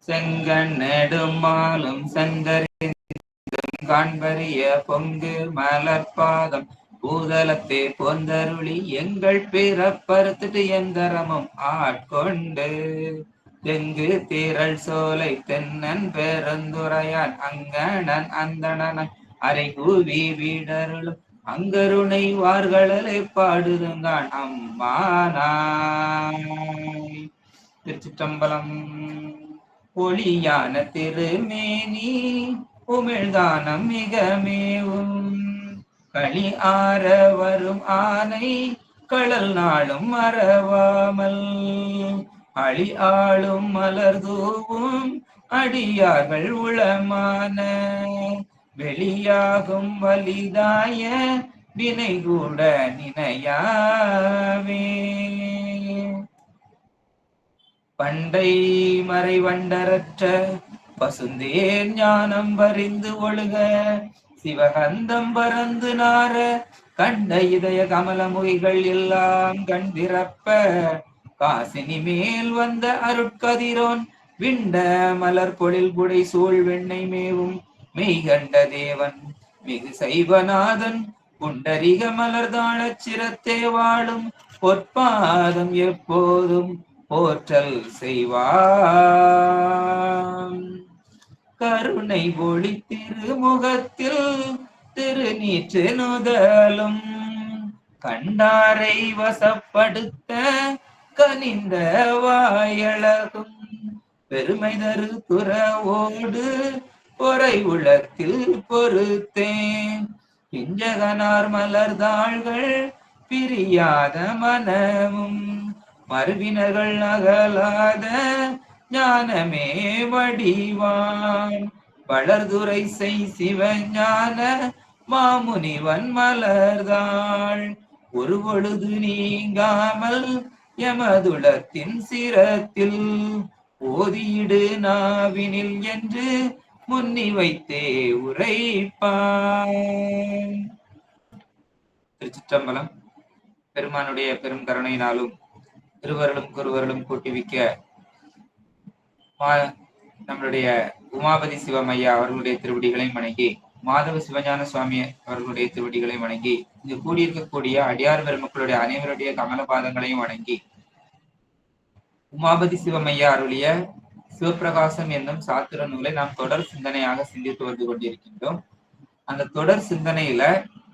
செங்கண் நெடுமாலும் சந்தரி காண்பரிய பொங்கு மலர்பாதம் பூதலத்தே பொந்தருளி எங்கள் பிறப்பறுத்துட்டு எந்தரமும் ஆட்கொண்டு தெங்கு தீரல் சோலை தென்னன் பெருந்துரையான் அங்கணன் அந்தணன் அரை கூவி வீடருளும் அங்கருணை வார்களே பாடுதுங்கான் அம்மானாய். திருச்சிற்றம்பலம். ஒளியான திருமேனி உமிழ்தானம் மிகமேவும் களி ஆற வரும் ஆனை களல் நாளும் மறவாமல் அழி ஆளும் மலர் தூவும் அடியார்கள் உளமான வெளியாகும் வலிதாய வினை கூட நினையாவே. பண்டை மறை வண்டரற்ற பசுந்தேர் ஞானம் பறிந்து ஒழுக சிவகந்தம் பறந்து நார கண்ட இதய கமல மொழிகள் எல்லாம் கண்டிரப்ப காசினி மேல் வந்த அருட்கதிரோன் விண்ட மலர் பொழில் குடை சூழ் வெண்ணை மேவும் மெய்கண்ட தேவன் மிகு சைவநாதன் புண்டரிக மலர்தாழச் சிரத்தே வாழும் பொற்பாதம் எப்போதும் போற்றல் செய்வான். கருணை ஒளி திருமுகத்தில் திருநீற்று நுதலும் கண்டாரை வசப்படுத்த கனிந்த வாயழகும் பெருமை தரு துறவோடு பொறை உளத்தில் பொறுத்தேன் பிஞ்சகனார் மலர்தாள்கள் பிரியாத மனமும் மறுவினர்கள் அகலாத ஞானமே வடிவான் வளர்துரை செய் சிவஞான மாமுனிவன் மலர்தாள் ஒரு பொழுது நீங்காமல் எமதுளத்தின் சிரத்தில் ஓதியிடு நாவினில் என்று முன்னி வைத்தே உரைப்பான். திருச்சிற்றம்பலம். பெருமானுடைய பெரும் கருணையினாலும் இருவர்களும் குருவர்களும் கூட்டிவிக்க நம்மளுடைய உமாபதி சிவமையா அவர்களுடைய திருவடிகளை வணங்கி மாதவ சிவஞான சுவாமி அவர்களுடைய திருவடிகளை வணங்கி இங்கு கூடியிருக்கக்கூடிய அடியார் பெருமக்களுடைய அனைவருடைய கமலபாதங்களையும் வணங்கி உமாபதி சிவமையா அருளிய சிவபிரகாசம் என்னும் சாத்திர நூலை நாம் தொடர் சிந்தனையாக சிந்தித்து வந்து கொண்டிருக்கின்றோம். அந்த தொடர் சிந்தனையில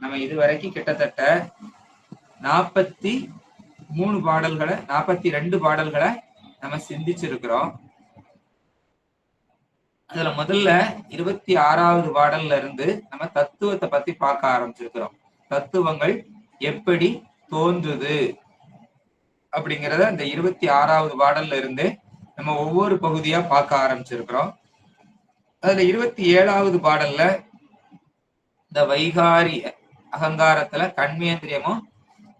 நம்ம இதுவரைக்கும் கிட்டத்தட்ட 43 பாடல்களை 42 பாடல்களை நம்ம சிந்திச்சிருக்கிறோம். அதுல முதல்ல 26வது பாடல்ல இருந்து நம்ம தத்துவத்தை பத்தி பார்க்க ஆரம்பிச்சிருக்கிறோம். தத்துவங்கள் எப்படி தோன்றுது அப்படிங்கிறத அந்த 26வது பாடல்ல இருந்து நம்ம ஒவ்வொரு பகுதியா பார்க்க ஆரம்பிச்சிருக்கிறோம். அதுல 27வது பாடல்ல இந்த வைகாரி அகங்காரத்துல கண்மேந்திரியமும்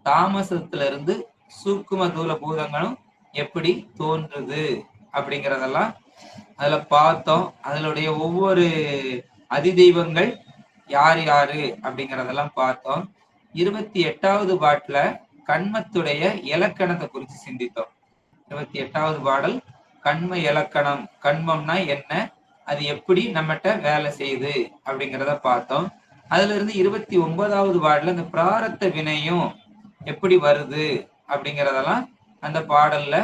தாமசத்துல இருந்து சூக்கும தூல பூதங்களும் எப்படி தோன்றுது அப்படிங்கிறதெல்லாம் அதுல பார்த்தோம். அதனுடைய ஒவ்வொரு அதிதெய்வங்கள் யாரு யாரு அப்படிங்கிறதெல்லாம் பார்த்தோம். 28வது பாட்டுல கண்மத்துடைய இலக்கணத்தை குறித்து சிந்தித்தோம். 28வது பாடல் கண்ம இலக்கணம், கண்மம்னா என்ன, அது எப்படி நம்மகிட்ட வேலை செய்யுது அப்படிங்கிறத பார்த்தோம். அதுல இருந்து 29வது பாடல்ல இந்த பிராரத்த வினையும் எப்படி வருது அப்படிங்கிறதெல்லாம் அந்த பாடல்ல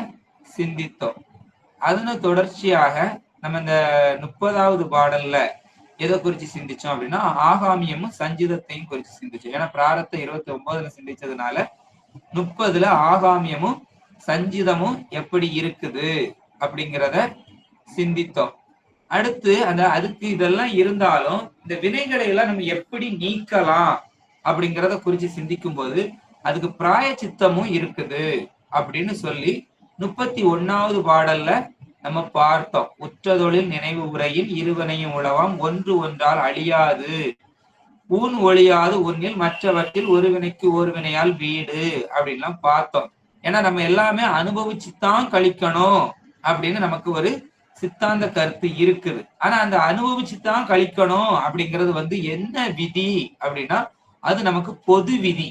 சிந்தித்தோம். அதன தொடர்ச்சியாக நம்ம இந்த 30வது பாடல்ல எதை குறிச்சு சிந்திச்சோம் அப்படின்னா ஆகாமியமும் சஞ்சிதத்தையும் குறிச்சு சிந்திச்சோம். ஏன்னா பிராரத்தை 29ல சிந்திச்சதுனால 30ல ஆகாமியமும் சஞ்சிதமும் எப்படி இருக்குது அப்படிங்கிறத சிந்தித்தோம். அடுத்து அதுக்கு இதெல்லாம் இருந்தாலும் இந்த வினைகளை எல்லாம் நம்ம எப்படி நீக்கலாம் அப்படிங்கிறத குறிச்சு சிந்திக்கும் போது அதுக்கு பிராய சித்தமும் இருக்குது அப்படின்னு சொல்லி 31வது பாடல்ல நம்ம பார்த்தோம். உற்றதொழில் நினைவு உரையில் இருவனையும் உழவாம் ஒன்று ஒன்றால் அழியாது ஊன் ஒழியாது ஒன்னில் மற்றவற்றில் ஒரு வினைக்கு ஒரு வினையால் வீடு அப்படின்லாம் பார்த்தோம். ஏன்னா நம்ம எல்லாமே அனுபவிச்சுத்தான் கழிக்கணும் அப்படின்னு நமக்கு ஒரு சித்தாந்த கருத்து இருக்குது. ஆனா அந்த அனுபவிச்சுத்தான் கழிக்கணும் அப்படிங்கிறது என்ன விதி அப்படின்னா அது நமக்கு பொது விதி.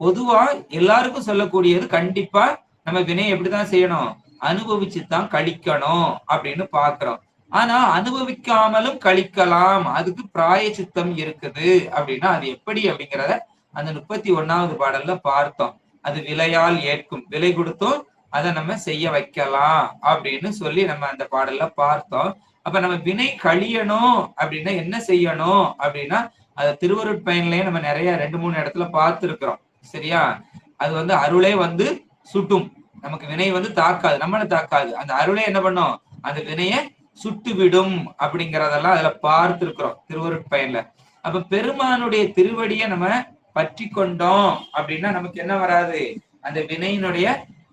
பொதுவா எல்லாருக்கும் சொல்லக்கூடியது கண்டிப்பா நம்ம வினை எப்படிதான் செய்யணும், அனுபவிச்சுதான் கழிக்கணும் அப்படின்னு பாக்குறோம். ஆனா அனுபவிக்காமலும் கழிக்கலாம், அதுக்கு பிராயச்சித்தம் இருக்குது அப்படின்னா அது எப்படி அப்படிங்கிறத அந்த 31வது பாடல்ல பார்த்தோம். அது விலையால் ஏற்கும், விலை கொடுத்தும் அதை நம்ம செய்ய வைக்கலாம் அப்படின்னு சொல்லி நம்ம அந்த பாடல்ல பார்த்தோம். அப்ப நம்ம வினை கழியணும் அப்படின்னா என்ன செய்யணும் அப்படின்னா, அது திருவருட்பயன்லயே நம்ம நிறைய 2-3 இடத்துல பார்த்திருக்கிறோம். சரியா? அது வந்து அருளே வந்து சுட்டும், நமக்கு வினை வந்து தாக்காது, நம்மளை தாக்காது. அந்த அருளே என்ன பண்ணும், அந்த வினைய சுட்டு விடும் அப்படிங்கறதெல்லாம் அதுல பார்த்திருக்கிறோம் திருவருட்பயன்ல. அப்ப பெருமானுடைய திருவடியை நம்ம பற்றி கொண்டோம் அப்படின்னா நமக்கு என்ன வராது, அந்த வினையினுடைய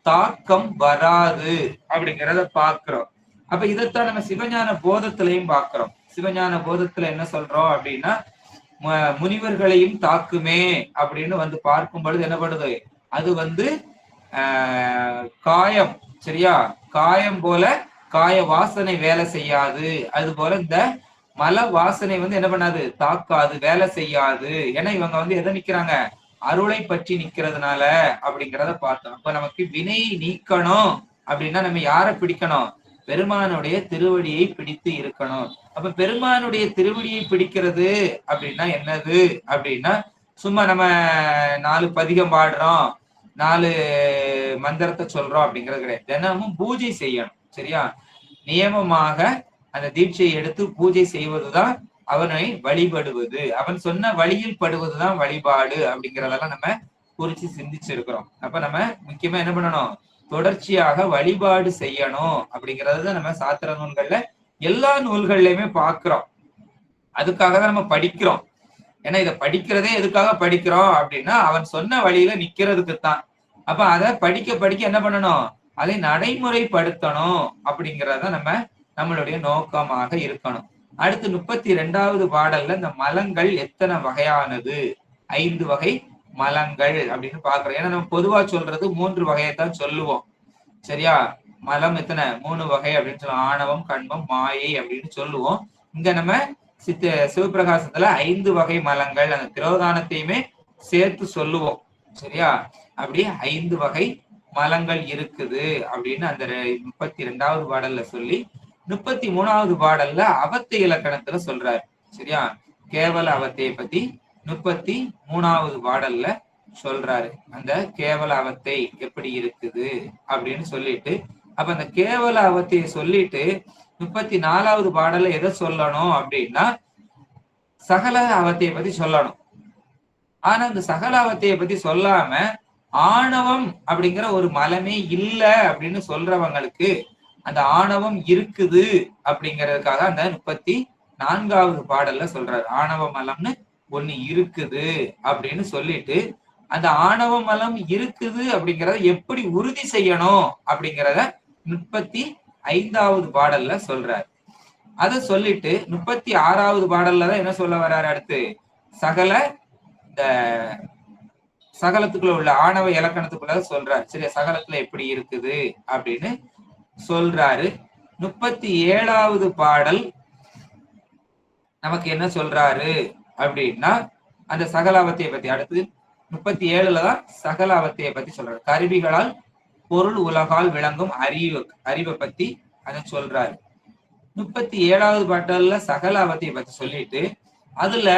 தாக்கம் வராது அப்படிங்கிறத பார்க்கிறோம். அப்ப இதைத்தான் நம்ம சிவஞான போதத்திலையும் பார்க்கிறோம். சிவஞான போதத்துல என்ன சொல்றோம் அப்படின்னா, முனிவர்களையும் தாக்குமே அப்படின்னு வந்து பார்க்கும் பொழுது என்ன பண்ணுது, அது வந்து காயம், சரியா, காயம் போல காய வாசனை வேலை செய்யாது, அது போல இந்த மல வாசனை வந்து என்ன பண்ணாது, தாக்காது, வேலை செய்யாது. ஏன்னா இவங்க வந்து எதை நிக்கிறாங்க, அருளை பற்றி நிக்கிறதுனால அப்படிங்கிறத பார்த்தோம். அப்ப நமக்கு வினை நீக்கணும் அப்படின்னா நம்ம யாரை பிடிக்கணும், பெருமானுடைய திருவடியை பிடித்து இருக்கணும். அப்ப பெருமானுடைய திருவடியை பிடிக்கிறது அப்படின்னா என்னது அப்படின்னா, சும்மா நம்ம 4 பதிகம் பாடுறோம், 4 மந்திரத்தை சொல்றோம் அப்படிங்கிறது கிடையாது. தினமும் பூஜை செய்யணும். சரியா? நியமமாக அந்த தீட்சையை எடுத்து பூஜை செய்வதுதான் அவனை வழிபடுவது, அவன் சொன்ன வழியில் படுவதுதான் வழிபாடு அப்படிங்கிறதெல்லாம் நம்ம குறிச்சு சிந்திச்சிருக்கிறோம். அப்ப நம்ம முக்கியமா என்ன பண்ணணும், தொடர்ச்சியாக வழிபாடு செய்யணும் அப்படிங்கறத நம்ம சாத்திர நூல்கள்ல எல்லா நூல்கள்லயுமே பாக்குறோம். அதுக்காக தான் நம்ம படிக்கிறோம். ஏன்னா இதை படிக்கிறதே எதுக்காக படிக்கிறோம் அப்படின்னா, அவன் சொன்ன வழியில நிக்கிறதுக்குத்தான். அப்ப அதை படிக்க படிக்க என்ன பண்ணணும், அதை நடைமுறைப்படுத்தணும் அப்படிங்கிறத நம்மளுடைய நோக்கமாக இருக்கணும். அடுத்து 32வது பாடல்ல இந்த மலங்கள் எத்தனை வகையானது, 5 வகை மலங்கள் அப்படின்னு பாக்குறோம். ஏன்னா நம்ம பொதுவா சொல்றது 3 வகையைத்தான் சொல்லுவோம். சரியா? மலம் எத்தனை, 3 வகை அப்படின்னு சொல்லுவோம். ஆணவம், கண்மம், மாயை அப்படின்னு சொல்லுவோம். இங்க நம்ம சிவபிரகாசத்துல 5 வகை மலங்கள், அந்த திரோதானத்தையுமே சேர்த்து சொல்லுவோம். சரியா? அப்படி 5 வகை மலங்கள் இருக்குது அப்படின்னு அந்த 32வது பாடல்ல சொல்லி 33வது பாடல்ல அவத்தை இலக்கணத்துல சொல்றாரு. சரியா? கேவல அவத்தையை பத்தி 33வது பாடல்ல சொல்றாரு. அந்த கேவல அவத்தை எப்படி இருக்குது அப்படின்னு சொல்லிட்டு, அப்ப அந்த கேவல அவத்தையை சொல்லிட்டு 34வது பாடல்ல எதை சொல்லணும் அப்படின்னா, சகல அவத்தையை பத்தி சொல்லணும். ஆனா அந்த சகல அவத்தையை பத்தி சொல்லாம ஆணவம் அப்படிங்கிற ஒரு மலமே இல்ல அப்படின்னு சொல்றவங்களுக்கு அந்த ஆணவம் இருக்குது அப்படிங்கிறதுக்காக அந்த 34வது பாடல்ல சொல்றாரு. ஆணவ மலம்னு ஒண்ணு இருக்குது அப்படின்னு சொல்லிட்டு, அந்த ஆணவ மலம் இருக்குது அப்படிங்கிறத எப்படி உறுதி செய்யணும் அப்படிங்கிறத 35வது பாடல்ல சொல்றாரு. அதை சொல்லிட்டு 36வது பாடல்ல தான் என்ன சொல்ல வர்றாரு, அடுத்து சகல இந்த சகலத்துக்குள்ள உள்ள ஆணவ இலக்கணத்துக்குள்ள சொல்றாரு. சரி, சகலத்துல எப்படி இருக்குது அப்படின்னு சொல்றாரு. 37வது பாடல் நமக்கு என்ன சொல்றாரு அப்படின்னா, அந்த சகலாவத்தையை பத்தி, அடுத்து 37ல தான் சகலாவத்தையை பத்தி சொல்றாரு. கருவிகளால் பொருள் உலகால் விளங்கும் அறிவை பத்தி அதை சொல்றாரு. 37வது பாடல்ல சகலாவத்தையை பத்தி சொல்லிட்டு அதுல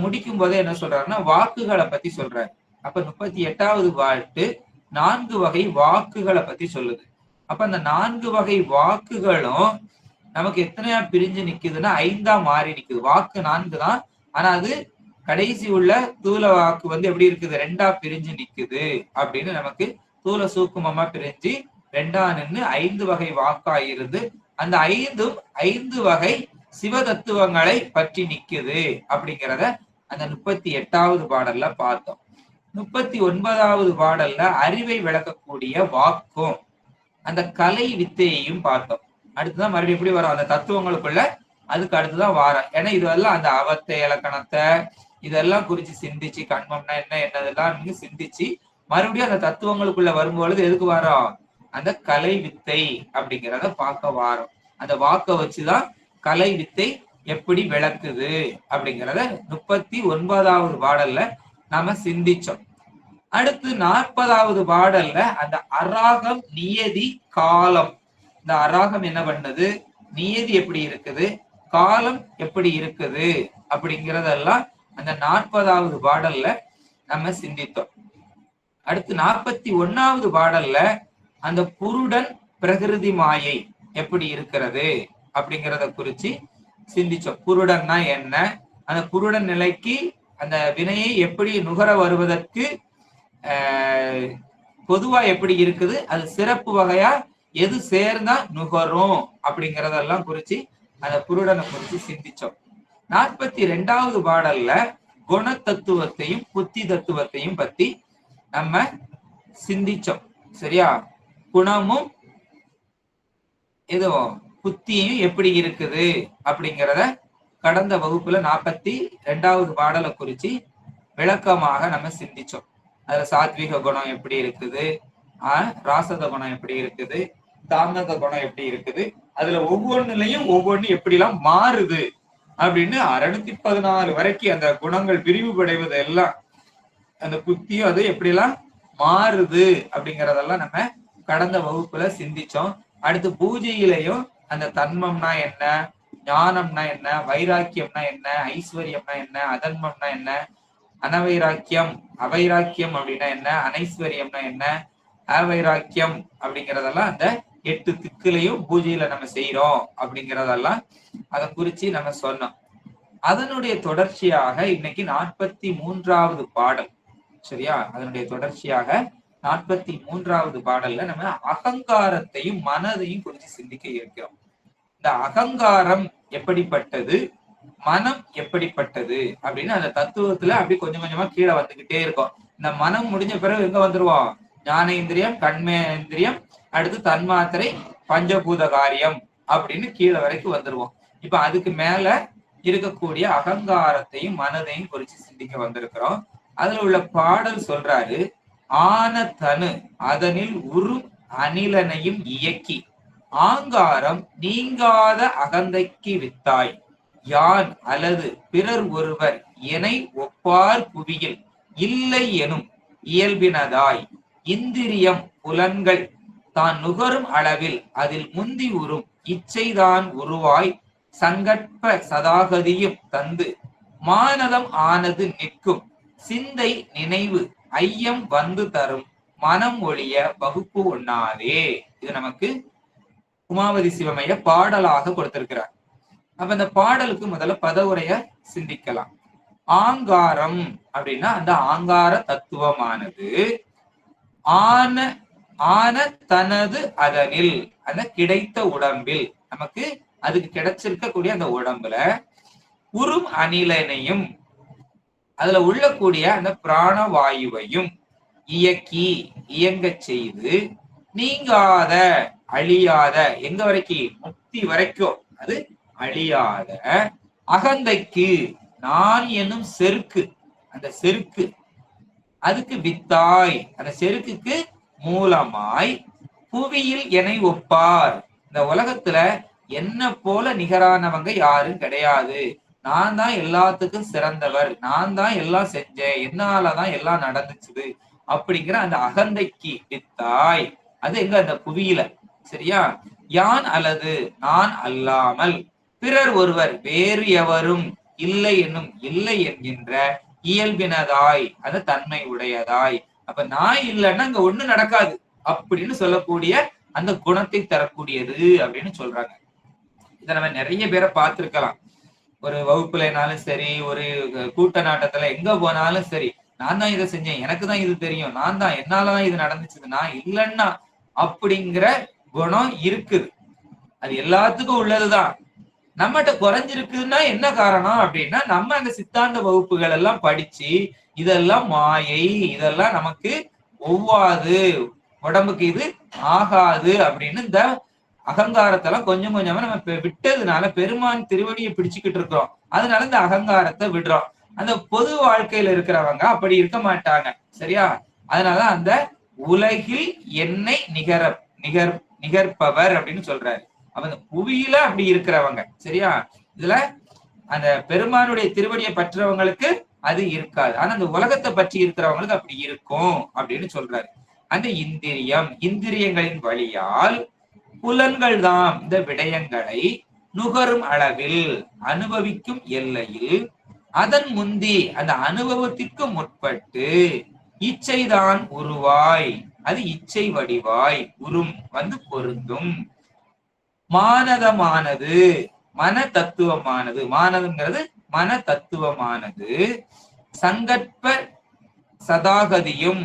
முடிக்கும் போதே என்ன சொல்றாருன்னா வாக்குகளை பத்தி சொல்றாரு. அப்ப 38வது பாட்டு 4 வகை வாக்குகளை பத்தி சொல்லுது. அப்ப அந்த 4 வகை வாக்குகளும் நமக்கு எத்தனையா பிரிஞ்சு நிக்குதுன்னா 5ஆ மாறி நிக்குது. வாக்கு 4 தான், ஆனா அது கடைசி உள்ள தூல வாக்கு வந்து எப்படி இருக்குது, 2ஆ பிரிஞ்சு நிக்குது அப்படின்னு நமக்கு தூல சூக்குமமா பிரிஞ்சு 2ஆ நின்று 5 வகை வாக்கா இருந்து அந்த 5 வகை சிவ தத்துவங்களை பற்றி நிக்குது அப்படிங்கிறத அந்த 38வது பாடல்ல பார்த்தோம். 39வது பாடல்ல அறிவை விளக்கக்கூடிய வாக்கும் அந்த கலை வித்தையையும் பார்த்தோம். அடுத்துதான் மறுபடியும் எப்படி வரும், அந்த தத்துவங்களுக்குள்ள அதுக்கு அடுத்துதான் வாரம். ஏன்னா இதெல்லாம் அந்த அவத்தை இலக்கணத்தை இதெல்லாம் குறிச்சு சிந்திச்சு, கண்மம்னா என்ன என்னதெல்லாம் சிந்திச்சு மறுபடியும் அந்த தத்துவங்களுக்குள்ள வரும்பொழுது எதுக்கு வாரம், அந்த கலை வித்தை அப்படிங்கிறத பார்க்க வாரம். அந்த வாக்க வச்சுதான் கலை வித்தை எப்படி விளக்குது அப்படிங்கிறத 39வது பாடல்ல நாம சிந்திச்சோம். அடுத்து 40வது பாடல்ல அந்த அராகம், நியதி, காலம். இந்த அராகம் என்ன பண்ணது, நியதி எப்படி இருக்குது, காலம் எப்படி இருக்குது அப்படிங்கிறதெல்லாம் அந்த 40வது பாடல்ல நம்ம சிந்தித்தோம். அடுத்து 41வது பாடல்ல அந்த புருடன் பிரகிருதி மாயை எப்படி இருக்கிறது அப்படிங்கிறத குறிச்சு சிந்திச்சோம். புருடன்னா என்ன, அந்த புருடன் நிலைக்கு அந்த வினையை எப்படி நுகர வருவதற்கு பொதுவா எப்படி இருக்குது, அது சிறப்பு வகையா எது சேர்ந்தா நுகரும் அப்படிங்கிறதெல்லாம் குறிச்சு அந்த புருடனை குறிச்சு சிந்திச்சோம். 42வது பாடல்ல குண தத்துவத்தையும் புத்தி தத்துவத்தையும் பத்தி நம்ம சிந்திச்சோம். சரியா, குணமும் எதுவும் புத்தியும் எப்படி இருக்குது அப்படிங்கிறத கடந்த வகுப்புல 42வது பாடலை குறிச்சு விளக்கமாக நம்ம சிந்திச்சோம். அதுல சாத்விக குணம் எப்படி இருக்குது, ராசத குணம் எப்படி இருக்குது, தாமத குணம் எப்படி இருக்குது, அதுல ஒவ்வொன்றுலையும் ஒவ்வொன்னு எப்படிலாம் மாறுது அப்படின்னு 614 வரைக்கும் அந்த குணங்கள் விரிவுபடைவது எல்லாம் அந்த புத்தியும் அது எப்படிலாம் மாறுது அப்படிங்கறதெல்லாம் நம்ம கடந்த வகுப்புல சிந்திச்சோம். அடுத்து பூஜையிலையும் அந்த தன்மம்னா என்ன, ஞானம்னா என்ன, வைராக்கியம்னா என்ன, ஐஸ்வர்யம்னா என்ன, அதன்மம்னா என்ன, அனவைராக்கியம், அவைராக்கியம் அப்படின்னா என்ன, அனைஸ்வரியம்னா என்ன, அவைராக்கியம் அப்படிங்கிறதெல்லாம் அந்த 8 திக்குலையும் பூஜையில நம்ம செய்யறோம் அப்படிங்கிறதெல்லாம் அதை குறிச்சு நம்ம சொன்னோம். அதனுடைய தொடர்ச்சியாக இன்னைக்கு 43வது பாடல். சரியா, அதனுடைய தொடர்ச்சியாக 43வது பாடல்ல நம்ம அகங்காரத்தையும் மனதையும் குறித்து சிந்திக்க இருக்கிறோம். இந்த அகங்காரம் எப்படிப்பட்டது, மனம் எப்படிப்பட்டது அப்படின்னு அந்த தத்துவத்துல அப்படி கொஞ்சம் கொஞ்சமா கீழே வந்துகிட்டே இருக்கும். இந்த மனம் முடிஞ்ச பிறகு எங்க வந்துருவோம், ஞானேந்திரியம், கண்மேந்திரியம், அடுத்து தன்மாத்திரை, பஞ்சபூத காரியம் அப்படின்னு கீழே வரைக்கும் வந்துருவோம். இப்ப அதுக்கு மேல இருக்கக்கூடிய அகங்காரத்தையும் மனதையும் குறிச்சு சிந்திக்க வந்திருக்கிறோம். அதுல உள்ள பாடல் சொல்றாரு, ஆன தனு அதனில் உரு அனிலனையும் இயக்கி ஆங்காரம் நீங்காத அகந்தைக்கு வித்தாய், யான் அல்லது பிறர் ஒருவர் எனை ஒப்பார் புவியில் இல்லை எனும் இயல்பினதாய், இந்திரியம் புலன்கள் தான் நுகரும் அளவில் அதில் முந்தி உறும் இச்சைதான் உருவாய், சங்கற்ப சதாகதியும் தந்து மானதம் ஆனது நிற்கும் சிந்தை நினைவு ஐயம் வந்து தரும் மனம் ஒழிய வகுப்பு ஒண்ணாதே. இது நமக்கு உமாவதி சிவமைய பாடலாக கொடுத்திருக்கிறார். அப்ப இந்த பாடலுக்கு முதல்ல பதவுரைய சிந்திக்கலாம். ஆங்காரம் அப்படின்னா அந்த ஆங்கார தத்துவமானது ஆன ஆன தனது அதனில் அந்த கிடைத்த உடம்பில், நமக்கு அதுக்கு கிடைச்சிருக்கக்கூடிய அந்த உடம்புல உறும் அனிலனையும் அதுல உள்ளக்கூடிய அந்த பிராணவாயுவையும் இயக்கி இயங்க செய்து நீங்காத அழியாத, எங்க வரைக்கும், முக்தி வரைக்கும் அது அழியாத அகந்தைக்கு, நான் என்னும் செருக்கு, அந்த செருக்கு அதுக்கு வித்தாய், அந்த செருக்குக்கு மூலமாய் புவியில் என்னை ஒப்பார், இந்த உலகத்துல என்ன போல நிகரானவங்க யாரும் கிடையாது, நான் தான் எல்லாத்துக்கும் சிறந்தவர், நான் தான் எல்லாம் செஞ்சேன், என்னாலதான் எல்லாம் நடந்துச்சுது அப்படிங்கிற அந்த அகந்தைக்கு வித்தாய், அது எங்க, அந்த புவியில. சரியா, யான் அல்லது நான் அல்லாமல் பிறர் ஒருவர் வேறு எவரும் இல்லை என்னும் இல்லை என்கின்ற இயல்பினதாய், அந்த தன்மை உடையதாய். அப்ப நான் இல்லைன்னா அங்க ஒண்ணு நடக்காது அப்படின்னு சொல்லக்கூடிய அந்த குணத்தை தரக்கூடியது அப்படின்னு சொல்றாங்க. இதை நம்ம நிறைய பேரை பார்த்திருக்கலாம். ஒரு வகுப்புலனாலும் சரி, ஒரு கூட்ட நாட்டத்துல எங்க போனாலும் சரி, நான் தான் இதை செஞ்சேன், எனக்கு தான் இது தெரியும், நான் தான், என்னாலதான் இது நடந்துச்சுது, நான் இல்லைன்னா அப்படிங்கிற குணம் இருக்குது. அது எல்லாத்துக்கும் உள்ளதுதான். நம்மகிட்ட குறைஞ்சிருக்குதுன்னா என்ன காரணம் அப்படின்னா, நம்ம அந்த சித்தாந்த வகுப்புகள் எல்லாம் படிச்சு இதெல்லாம் மாயை, இதெல்லாம் நமக்கு ஒவ்வாது, உடம்புக்கு இது ஆகாது அப்படின்னு இந்த அகங்காரத்தெல்லாம் கொஞ்சம் கொஞ்சமா நம்ம விட்டதுனால பெருமான் திருவடியை பிடிச்சுக்கிட்டு இருக்கிறோம். அதனால இந்த அகங்காரத்தை விடுறோம். அந்த பொது வாழ்க்கையில இருக்கிறவங்க அப்படி இருக்க மாட்டாங்க. சரியா, அதனால அந்த உலகில் என்னை நிகர்ப்பவர் அப்படின்னு சொல்றாரு. அப்ப அந்த புவியில அப்படி இருக்கிறவங்க, சரியா, இதுல அந்த பெருமானுடைய திருவடியை பற்றவங்களுக்கு அது இருக்காது. ஆனா அந்த உலகத்தை பற்றி இருக்கிறவங்களுக்கு அப்படி இருக்கும் அப்படின்னு சொல்றாரு. அந்த இந்திரியங்களின் வழியால் புலன்கள் தான் இந்த விடயங்களை நுகரும் அளவில், அனுபவிக்கும் எல்லையில், அதன் முந்தி அந்த அனுபவத்திற்கு முற்பட்டு இச்சைதான் உருவாய், அது இச்சை வடிவாய் உறும் வந்து பொருந்தும். மானதமானது, மன தத்துவமானது, மானதுங்கிறது மன தத்துவமானது சங்கற்ப சதாகதியும்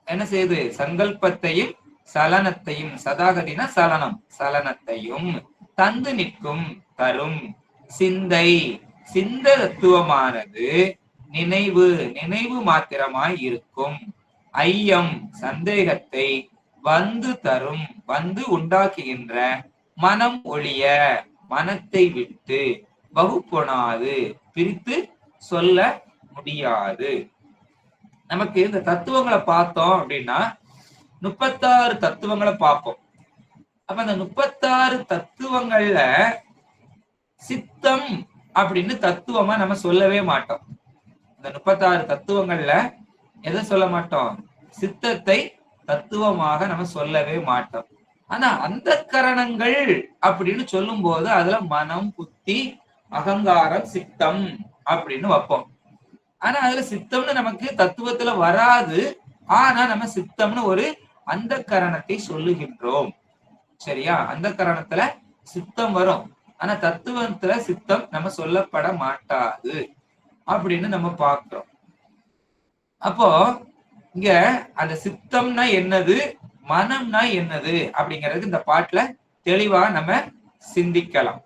என்ன செய்யுது, சங்கல்பத்தையும் சலனத்தையும், சதாகதினா சலனம், சலனத்தையும் தந்து நிற்கும் தரும். சிந்தை, சிந்த தத்துவமானது நினைவு, நினைவு மாத்திரமாய் இருக்கும். ஐயம், சந்தேகத்தை வந்து தரும், வந்து உண்டாக்குகின்ற மனம் ஒழிய, மனத்தை விட்டு வகுப்பொணாது, பிரித்து சொல்ல முடியாது. நமக்கு இந்த தத்துவங்களை பார்த்தோம் அப்படின்னா 36 தத்துவங்களை பார்ப்போம். அப்ப அந்த 36 தத்துவங்கள்ல சித்தம் அப்படின்னு தத்துவமா நம்ம சொல்லவே மாட்டோம். இந்த 36 தத்துவங்கள்ல எதை சொல்ல மாட்டோம், சித்தத்தை தத்துவமாக நம்ம சொல்லவே மாட்டோம். ஆனா அந்த கரணங்கள் அப்படின்னு சொல்லும் போது அதுல மனம், புத்தி, அகங்காரம், சித்தம் அப்படின்னு வைப்போம். ஆனா அதுல சித்தம்னு நமக்கு தத்துவத்துல வராது. ஆனா நம்ம சித்தம்னு ஒரு அந்த கரணத்தை சொல்லுகின்றோம். சரியா? அந்த கரணத்துல சித்தம் வரும். ஆனா தத்துவத்துல சித்தம் நம்ம சொல்லப்பட மாட்டாது அப்படின்னு நம்ம பார்க்கிறோம். அப்போ இங்க அந்த சித்தம்னா என்னது, மனம்னா என்னது அப்படிங்கிறது இந்த பாட்டுல தெளிவா நம்ம சிந்திக்கலாம்.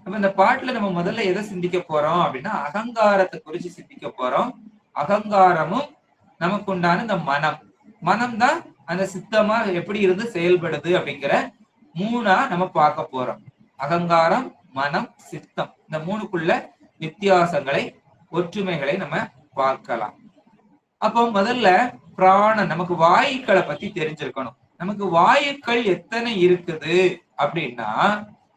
அப்ப இந்த பாட்டுல நம்ம முதல்ல எதை சிந்திக்க போறோம் அப்படின்னா அகங்காரத்தை குறிச்சு சிந்திக்க போறோம். அகங்காரமும் நமக்கு உண்டான இந்த மனம், மனம் தான் அந்த சித்தமா எப்படி இருந்து செயல்படுது அப்படிங்கிற மூணா நம்ம பார்க்க போறோம். அகங்காரம், மனம், சித்தம், இந்த மூணுக்குள்ள வித்தியாசங்களை, ஒற்றுமைகளை நம்ம பார்க்கலாம். அப்போ முதல்ல பிராணன், நமக்கு வாயுக்களை பத்தி தெரிஞ்சிருக்கணும். நமக்கு வாயுக்கள் எத்தனை இருக்குது அப்படின்னா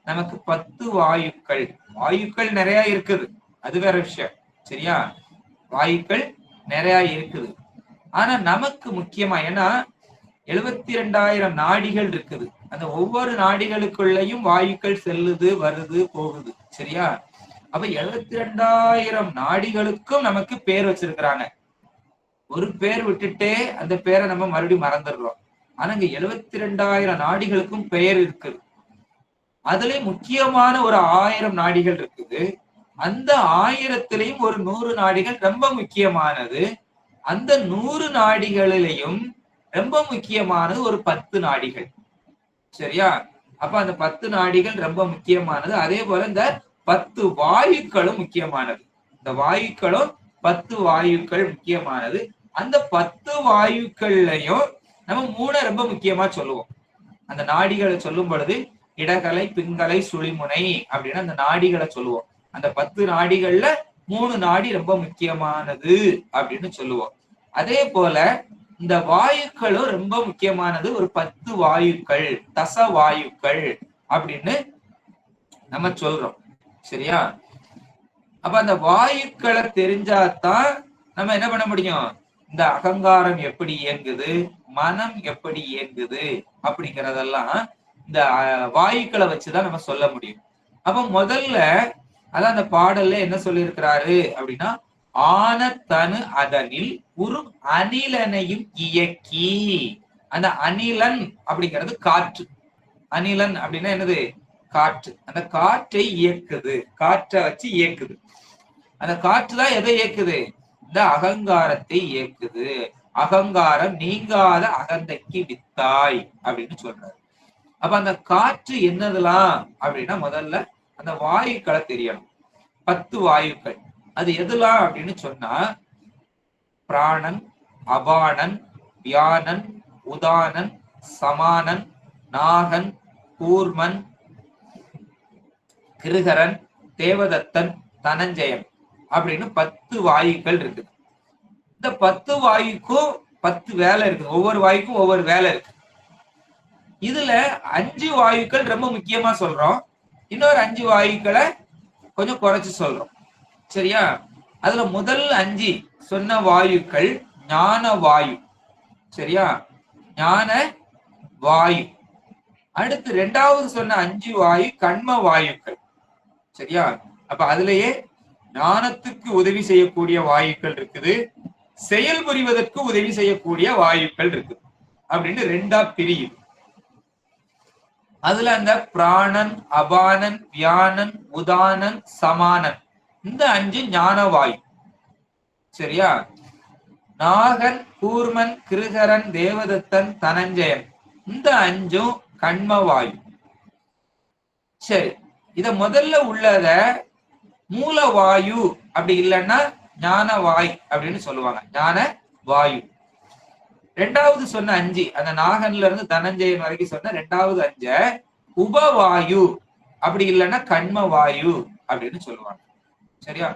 நமக்கு 10 வாயுக்கள். வாயுக்கள் நிறைய இருக்குது, அது வேற விஷயம். சரியா? வாயுக்கள் நிறைய இருக்குது. ஆனா நமக்கு முக்கியமா, ஏன்னா 72,000 நாடிகள் இருக்குது. அந்த ஒவ்வொரு நாடிகளுக்குள்ளயும் வாயுக்கள் செல்லுது, வருது, போகுது. சரியா? அப்ப 72,000 நாடிகளுக்கும் நமக்கு பேர் வச்சிருக்கிறாங்க. ஒரு பேர் விட்டுட்டே அந்த பேரை நம்ம மறுபடியும் மறந்துடுறோம். ஆனா இங்க 72,000 நாடிகளுக்கும் பெயர் இருக்குது. அதுல முக்கியமான ஒரு 1000 நாடிகள் இருக்குது. அந்த 1000த்திலையும் ஒரு 100 நாடிகள் ரொம்ப முக்கியமானது. அந்த 100 நாடிகளிலையும் ரொம்ப முக்கியமானது ஒரு 10 நாடிகள். சரியா? அப்ப அந்த 10 நாடிகள் ரொம்ப முக்கியமானது. அதே போல இந்த 10 வாயுக்களும் முக்கியமானது. இந்த வாயுக்களும் 10 வாயுக்கள் முக்கியமானது. அந்த 10 வாயுக்கள்லையும் நம்ம 3 ரொம்ப முக்கியமா சொல்லுவோம். அந்த நாடிகளை சொல்லும் பொழுது இடகலை, பிங்கலை, சுழிமுனை அப்படின்னு அந்த நாடிகளை சொல்லுவோம். அந்த 10 நாடிகள்ல 3 நாடி ரொம்ப முக்கியமானது அப்படின்னு சொல்லுவோம். அதே போல இந்த வாயுக்களும் ரொம்ப முக்கியமானது. ஒரு 10 வாயுக்கள், தச வாயுக்கள் அப்படின்னு நம்ம சொல்றோம். சரியா? அப்ப அந்த வாயுக்களை தெரிஞ்சாதான் நம்ம என்ன பண்ண முடியும், இந்த அகங்காரம் எப்படி இயங்குது, மனம் எப்படி இயங்குது அப்படிங்கறதெல்லாம் இந்த வாயுக்களை வச்சுதான் நம்ம சொல்ல முடியும். அப்ப முதல்ல அதான் அந்த பாடல்ல என்ன சொல்லியிருக்கிறாரு அப்படின்னா ஆன தனு அதனில் ஒரு அணிலனையும் இயக்கி. அந்த அணிலன் அப்படிங்கிறது காற்று. அணிலன் அப்படின்னா என்னது, காற்று. அந்த காற்றை இயக்குது, காற்றை வச்சு இயக்குது. அந்த காற்று தான் எதை இயக்குது, இந்த அகங்காரத்தை இயக்குது. அகங்காரம் நீங்காத அகந்தைக்கு வித்தாய் அப்படின்னு சொல்றாரு. அப்ப அந்த காற்று என்னதெல்லாம் அப்படின்னா முதல்ல அந்த வாயுக்களை தெரியணும். 10 வாயுக்கள் அது எதெல்லாம் அப்படின்னு சொன்னா பிராணன், அபானன், வியானன், உதானன், சமானன், நாகன், கூர்மன், கிருகரன், தேவதத்தன், தனஞ்சயன் அப்படின்னு 10 வாயுக்கள் இருக்குது. இந்த 10 வாயுக்கும் 10 வேலை இருக்குது. ஒவ்வொரு வாயுக்கும் ஒவ்வொரு வேலை இருக்கு. இதுல 5 வாயுக்கள் ரொம்ப முக்கியமா சொல்றோம். இன்னொரு 5 வாயுக்களை கொஞ்சம் குறைச்சு சொல்றோம். சரியா? அதுல முதல் 5 சொன்ன வாயுக்கள் ஞான வாயு. சரியா, ஞான வாயு. அடுத்து 2வது சொன்ன 5 வாயு கண்ம வாயுக்கள். சரியா, அப்ப அதுலயே ஞானத்துக்கு உதவி செய்யக்கூடிய வாயுக்கள் இருக்குது, செயல் புரிவதற்கு உதவி செய்யக்கூடிய வாயுக்கள் இருக்குது அப்படின்னு 2ஆ பிரியும். அதுல அந்த பிராணன், அபானன், வியானன், உதானன், சமானன், இந்த 5 ஞான வாயு. சரியா, நாகன், கூர்மன், கிருகரன், தேவதத்தன், தனஞ்சயன், இந்த 5ம் கண்ம வாயு. சரி, இத முதல்ல உள்ளத மூலவாயு அப்படி இல்லைன்னா ஞான வாய் அப்படின்னு சொல்லுவாங்க, ஞான வாயு. 2வது சொன்ன 5 அந்த நாகன்ல இருந்து தனஞ்சயன் வரைக்கும் சொன்ன 2வது 5 உபவாயு அப்படி இல்லைன்னா கண்ம வாயு அப்படின்னு சொல்லுவாங்க. சரியா,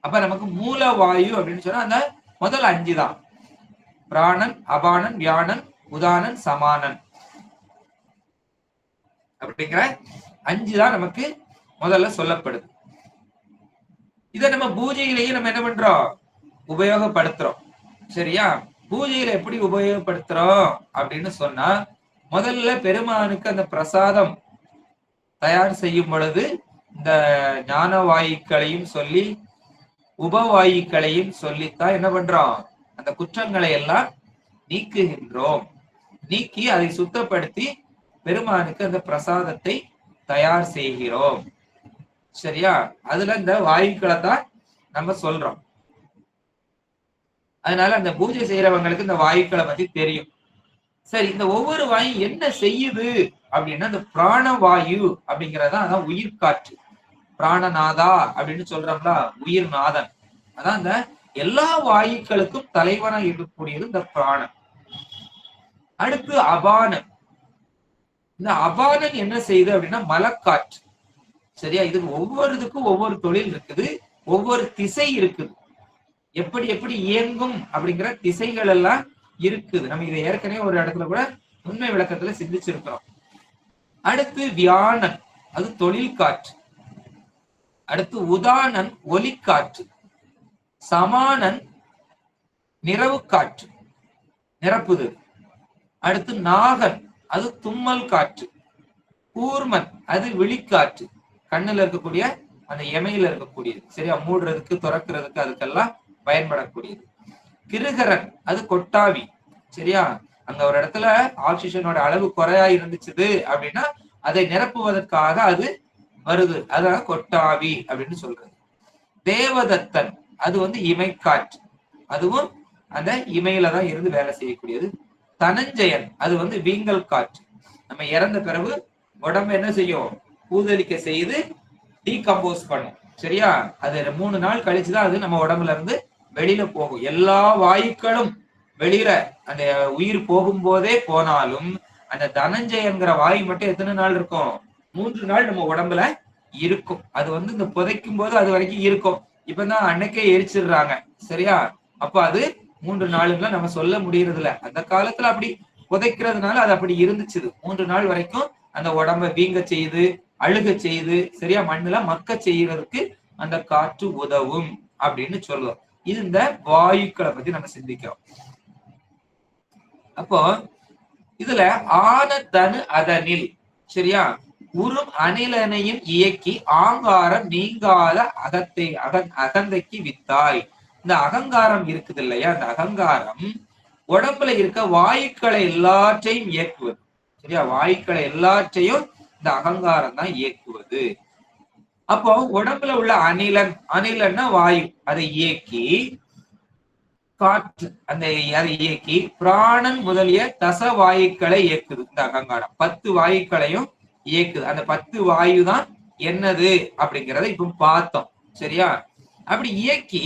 அப்ப நமக்கு மூலவாயு அப்படின்னு சொன்னா அந்த முதல் 5 தான், பிராணன், அபானன், வியானன், உதானன், சமானன் அப்படிங்கிற 5 தான் நமக்கு முதல்ல சொல்லப்படுது. இதை நம்ம பூஜையிலேயே நம்ம என்ன பண்றோம், உபயோகப்படுத்துறோம். சரியா, பூஜையில எப்படி உபயோகப்படுத்துறோம் அப்படின்னு சொன்னா, முதல்ல பெருமானுக்கு அந்த பிரசாதம் தயார் செய்யும் பொழுது இந்த ஞான வாயுக்களையும் சொல்லி உபவாயுக்களையும் சொல்லித்தான் என்ன பண்றோம், அந்த குற்றங்களை எல்லாம் நீக்குகின்றோம். நீக்கி அதை சுத்தப்படுத்தி பெருமானுக்கு அந்த பிரசாதத்தை தயார் செய்கிறோம். சரியா, அதுல இந்த வாயுக்களை தான் நம்ம சொல்றோம். அதனால அந்த பூஜை செய்யறவங்களுக்கு இந்த வாயுக்களை பத்தி தெரியும். சரி, இந்த ஒவ்வொரு வாயு என்ன செய்யுது அப்படின்னா, இந்த பிராணவாயு அப்படிங்கறதா அதான் உயிர் காற்று, பிராணநாதா அப்படின்னு சொல்றோம்ல, உயிர் நாதன். அதான் இந்த எல்லா வாயுக்களுக்கும் தலைவனா இருக்கக்கூடியது இந்த பிராணன். அடுத்து அபானன். இந்த அபானன் என்ன செய்யுது அப்படின்னா மலக்காற்று. சரியா, இது ஒவ்வொருதுக்கும் ஒவ்வொரு தொழில் இருக்குது, ஒவ்வொரு திசை இருக்குது, எப்படி எப்படி இயங்கும் அப்படிங்கிற திசைகள் எல்லாம் இருக்குது. நம்ம இதை ஏற்கனவே ஒரு இடத்துல கூட உண்மை விளக்கத்துல சிந்திச்சிருக்கிறோம். அடுத்து வியானன், அது தொழில் காற்று. அடுத்து உதானன் ஒலிக்காற்று. சமானன் நிறவு காற்று, நிரப்புது. அடுத்து நாகன், அது தும்மல் காற்று. கூர்மன், அது விழிக்காற்று, கண்ணுல இருக்கக்கூடிய அந்த எமையில இருக்கக்கூடியது. சரியா, மூடுறதுக்கு துறக்கிறதுக்கு அதுக்கெல்லாம் பயன்படக்கூடியது. கிருகரன், அது கொட்டாவி. சரியா, அங்க ஒரு இடத்துல ஆக்சிஜனோட அளவு குறையா இருந்துச்சு அப்படின்னா அதை நிரப்புவதற்காக அது வருது, அதான் கொட்டாவி அப்படின்னு சொல்றது. தேவதத்தன், அது இமைக்காற்று, அதுவும் அந்த இமையில தான் இருந்து வேலை செய்யக்கூடியது. தனஞ்சயன், அது வீங்கல் காற்று. நம்ம இறந்த பிறகு உடம்பு என்ன செய்யும், பூதலிக்க செய்து டீகம்போஸ் பண்ணும். சரியா, அது 3 நாள் கழிச்சுதான் அது நம்ம உடம்புல இருந்து வெளியில போகும். எல்லா வாயுக்களும் வெளியில அந்த உயிர் போகும்போதே போனாலும் அந்த தனஞ்சயங்கிற வாயு மட்டும் எத்தனை நாள் இருக்கும், 3 நாள் நம்ம உடம்புல இருக்கும். அது இந்த புதைக்கும் போது அது வரைக்கும் இருக்கும். இப்பதான் அன்னைக்கே எரிச்சிடுறாங்க. சரியா, அப்ப அது 3 நாளுங்களா நம்ம சொல்ல முடியறது இல்ல. அந்த காலத்துல அப்படி புதைக்கிறதுனால அது அப்படி இருந்துச்சு. 3 நாள் வரைக்கும் அந்த உடம்ப வீங்க செய்து அழுக செய்து சரியா மண்ணுல மக்க செய்யறதுக்கு அந்த காற்று உதவும் அப்படின்னு சொல்லுவோம். இது இந்த வாயுக்களை பத்தி நம்ம சிந்திக்கிறோம். அப்போ இதுல ஆனதனு அதனில் சரியா உறும் அணிலனையும் இயக்கி ஆங்காரம் நீங்காத அகந்தைக்கு வித்தாய். இந்த அகங்காரம் இருக்குது இல்லையா, அந்த அகங்காரம் உடம்புல இருக்க வாயுக்களை எல்லாற்றையும் இயக்குவது. சரியா, வாயுக்களை எல்லாற்றையும் இந்த அகங்காரம் தான் இயக்குவது. அப்போ உடம்புல உள்ள அணிலன்னா வாயு, அதை இயக்கி காற்று அதை இயக்கி பிராணன் முதலிய தச வாயுக்களை இயக்குது. இந்த அகங்காரம் 10 வாயுக்களையும் இயக்குது. அந்த 10 வாயு தான் என்னது அப்படிங்கிறத இப்ப பார்த்தோம். சரியா, அப்படி இயக்கி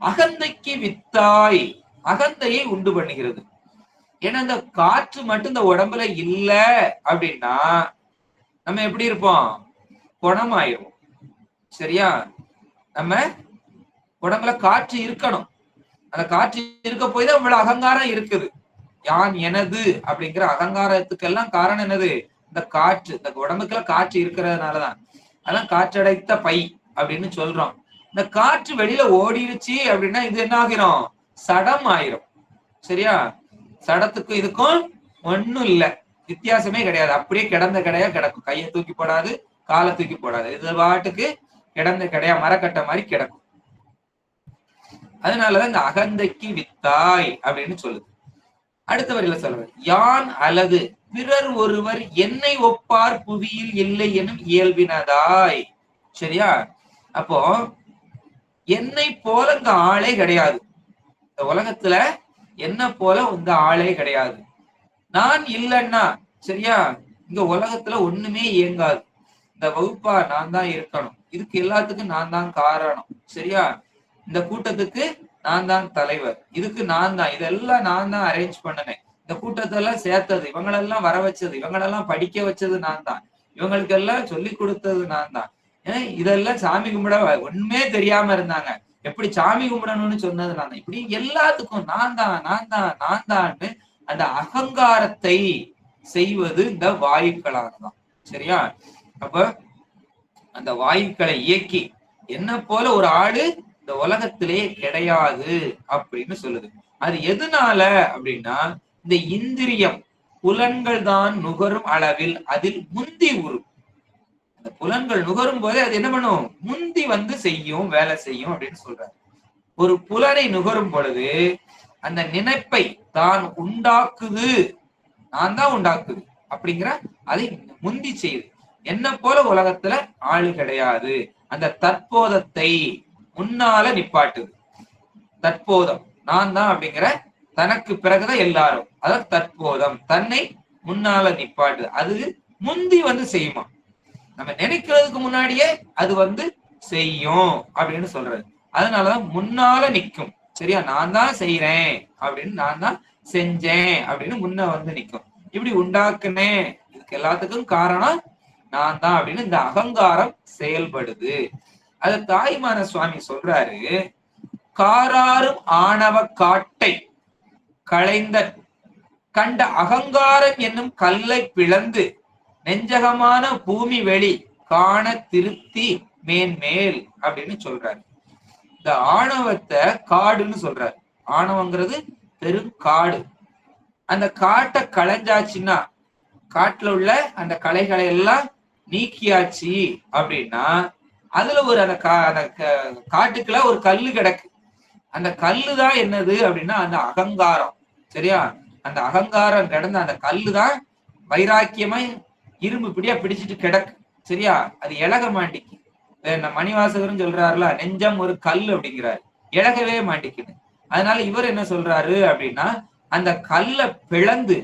அகந்தைக்கு வித்தாய், அகந்தையை உண்டு பண்ணுகிறது. ஏன்னா இந்த காற்று மட்டும் இந்த உடம்புல இல்ல அப்படின்னா நம்ம எப்படி இருப்போம், குணமாயிரும். சரியா, நம்ம உடம்புல காற்று இருக்கணும். அந்த காற்று இருக்க போய் தான் இவ்வளவு அகங்காரம் இருக்குது. யான் எனது அப்படிங்கிற அகங்காரத்துக்கெல்லாம் காரணம் என்னது, இந்த காற்று. இந்த உடம்புக்குள்ள காற்று இருக்கிறதுனாலதான். அதான் காற்றடைத்த பை அப்படின்னு சொல்றோம். இந்த காற்று வெளியில ஓடிருச்சு அப்படின்னா இது என்ன ஆகிரும்? சடம் ஆயிரும். சரியா? சடத்துக்கும் இதுக்கும் ஒண்ணும் இல்ல, வித்தியாசமே கிடையாது. அப்படியே கிடந்த கடையா கிடக்கும். கையை தூக்கி போடாது, காலை தூக்கி போடாது. இது பாட்டுக்கு கிடந்த கடையா மரக்கட்டை மாதிரி கிடக்கும். அதனாலதான் இந்த அகந்தைக்கு வித்தாய் அப்படின்னு சொல்லுது. அடுத்த வரையில சொல்றேன், யான் அலகு பிறர் ஒருவர் என்னை ஒப்பார் புவியில் இல்லை எனும் இயல்பினதாய். சரியா? அப்போ என்னை போல இந்த ஆளே கிடையாது. இந்த உலகத்துல என்ன போல இந்த ஆளே கிடையாது. நான் இல்லைன்னா சரியா, இங்க உலகத்துல ஒண்ணுமே இயங்காது. இந்த வகுப்பா நான் தான் இருக்கணும், இதுக்கு எல்லாத்துக்கும் நான் தான் காரணம். சரியா? இந்த கூட்டத்துக்கு நான் தான் தலைவர், இதுக்கு நான் தான், இதெல்லாம் நான் தான் அரேஞ்ச் பண்ணனேன். இந்த கூட்டத்தெல்லாம் சேர்த்தது, இவங்களெல்லாம் வர வச்சது, இவங்களெல்லாம் படிக்க வச்சது நான் தான், இவங்களுக்கு எல்லாம் சொல்லி கொடுத்தது நான் தான். இதெல்லாம் சாமி கும்பிட ஒண்ணுமே தெரியாம இருந்தாங்க, எப்படி சாமி கும்பிடணும்னு சொன்னது நான் தான். இப்படி எல்லாத்துக்கும் நான் தான் நான் தான் நான் தான்னு அந்த அகங்காரத்தை செய்வது இந்த வாயுக்களாகதான். சரியா? அப்ப அந்த வாயுக்களை இயக்கி என்ன போல ஒரு ஆளு இந்த உலகத்திலே கிடையாது அப்படின்னு சொல்லுது. அது எதனால அப்படின்னா, இந்த இந்திரியம் புலன்கள் தான் நுகரும் அளவில் அதில் முந்தி உறும். அந்த புலன்கள் நுகரும் போதே அது என்ன பண்ணும்? முந்தி வந்து செய்யும், வேலை செய்யும் அப்படின்னு சொல்றாரு. ஒரு புலனை நுகரும் பொழுது அந்த நினைப்பை தான் உண்டாக்குது, நான் தான் உண்டாக்குது அப்படிங்கிற அதை முந்தி செய்யுது. என்ன போல உலகத்துல ஆளு கிடையாது. அந்த தற்போதத்தை முன்னால நிப்பாட்டுது. தற்போதம் நான் தான் அப்படிங்கிற தனக்கு பிறகுதான் எல்லாரும், அதாவது தற்போதம் தன்னை முன்னால நிப்பாட்டு. அது முந்தி வந்து செய்யுமா, நம்ம நினைக்கிறதுக்கு முன்னாடியே அது வந்து செய்யும் அப்படின்னு சொல்றது. அதனாலதான் முன்னால நிக்கும். சரியா? நான் தான் செய்யறேன் அப்படின்னு, நான் தான் செஞ்சேன் அப்படின்னு முன்ன வந்து நிக்கும். இப்படி உண்டாக்குனேன், இதுக்கு எல்லாத்துக்கும் காரணம் நான் தான் அப்படின்னு இந்த அகங்காரம் செயல்படுது. அத தாய்மான சுவாமி சொல்றாரு, காராரும் ஆணவ காட்டை களைந்த கண்ட அகங்காரம் என்னும் கல்லை பிளந்து நெஞ்சகமான பூமி வெளி காண திருத்தி மேன்மேல் அப்படின்னு சொல்றாரு. இந்த ஆணவத்தை காடுன்னு சொல்றாரு. ஆணவங்கிறது பெருங்காடு. அந்த காட்டை களைஞ்சாச்சுன்னா, காட்டுல உள்ள அந்த களைகளை எல்லாம் நீக்கியாச்சு அப்படின்னா, அதுல ஒரு அந்த காட்டுக்குள்ள ஒரு கல்லு கிடக்கு. அந்த கல்லுதான் என்னது அப்படின்னா அந்த அகங்காரம். சரியா? அந்த அகங்காரம் கிடந்த அந்த கல்லுதான் வைராக்கியமா இரும்பு பிடியா பிடிச்சிட்டு கிடக்கு. சரியா? அது இழக மாட்டிக்கு. மணிவாசகரும் சொல்றாருல, நெஞ்சம் ஒரு கல் அப்படிங்கிறாரு, இழகவே மாட்டிக்குன்னு. அதனால இவர் என்ன சொல்றாரு அப்படின்னா, அந்த கல்லை பிளந்து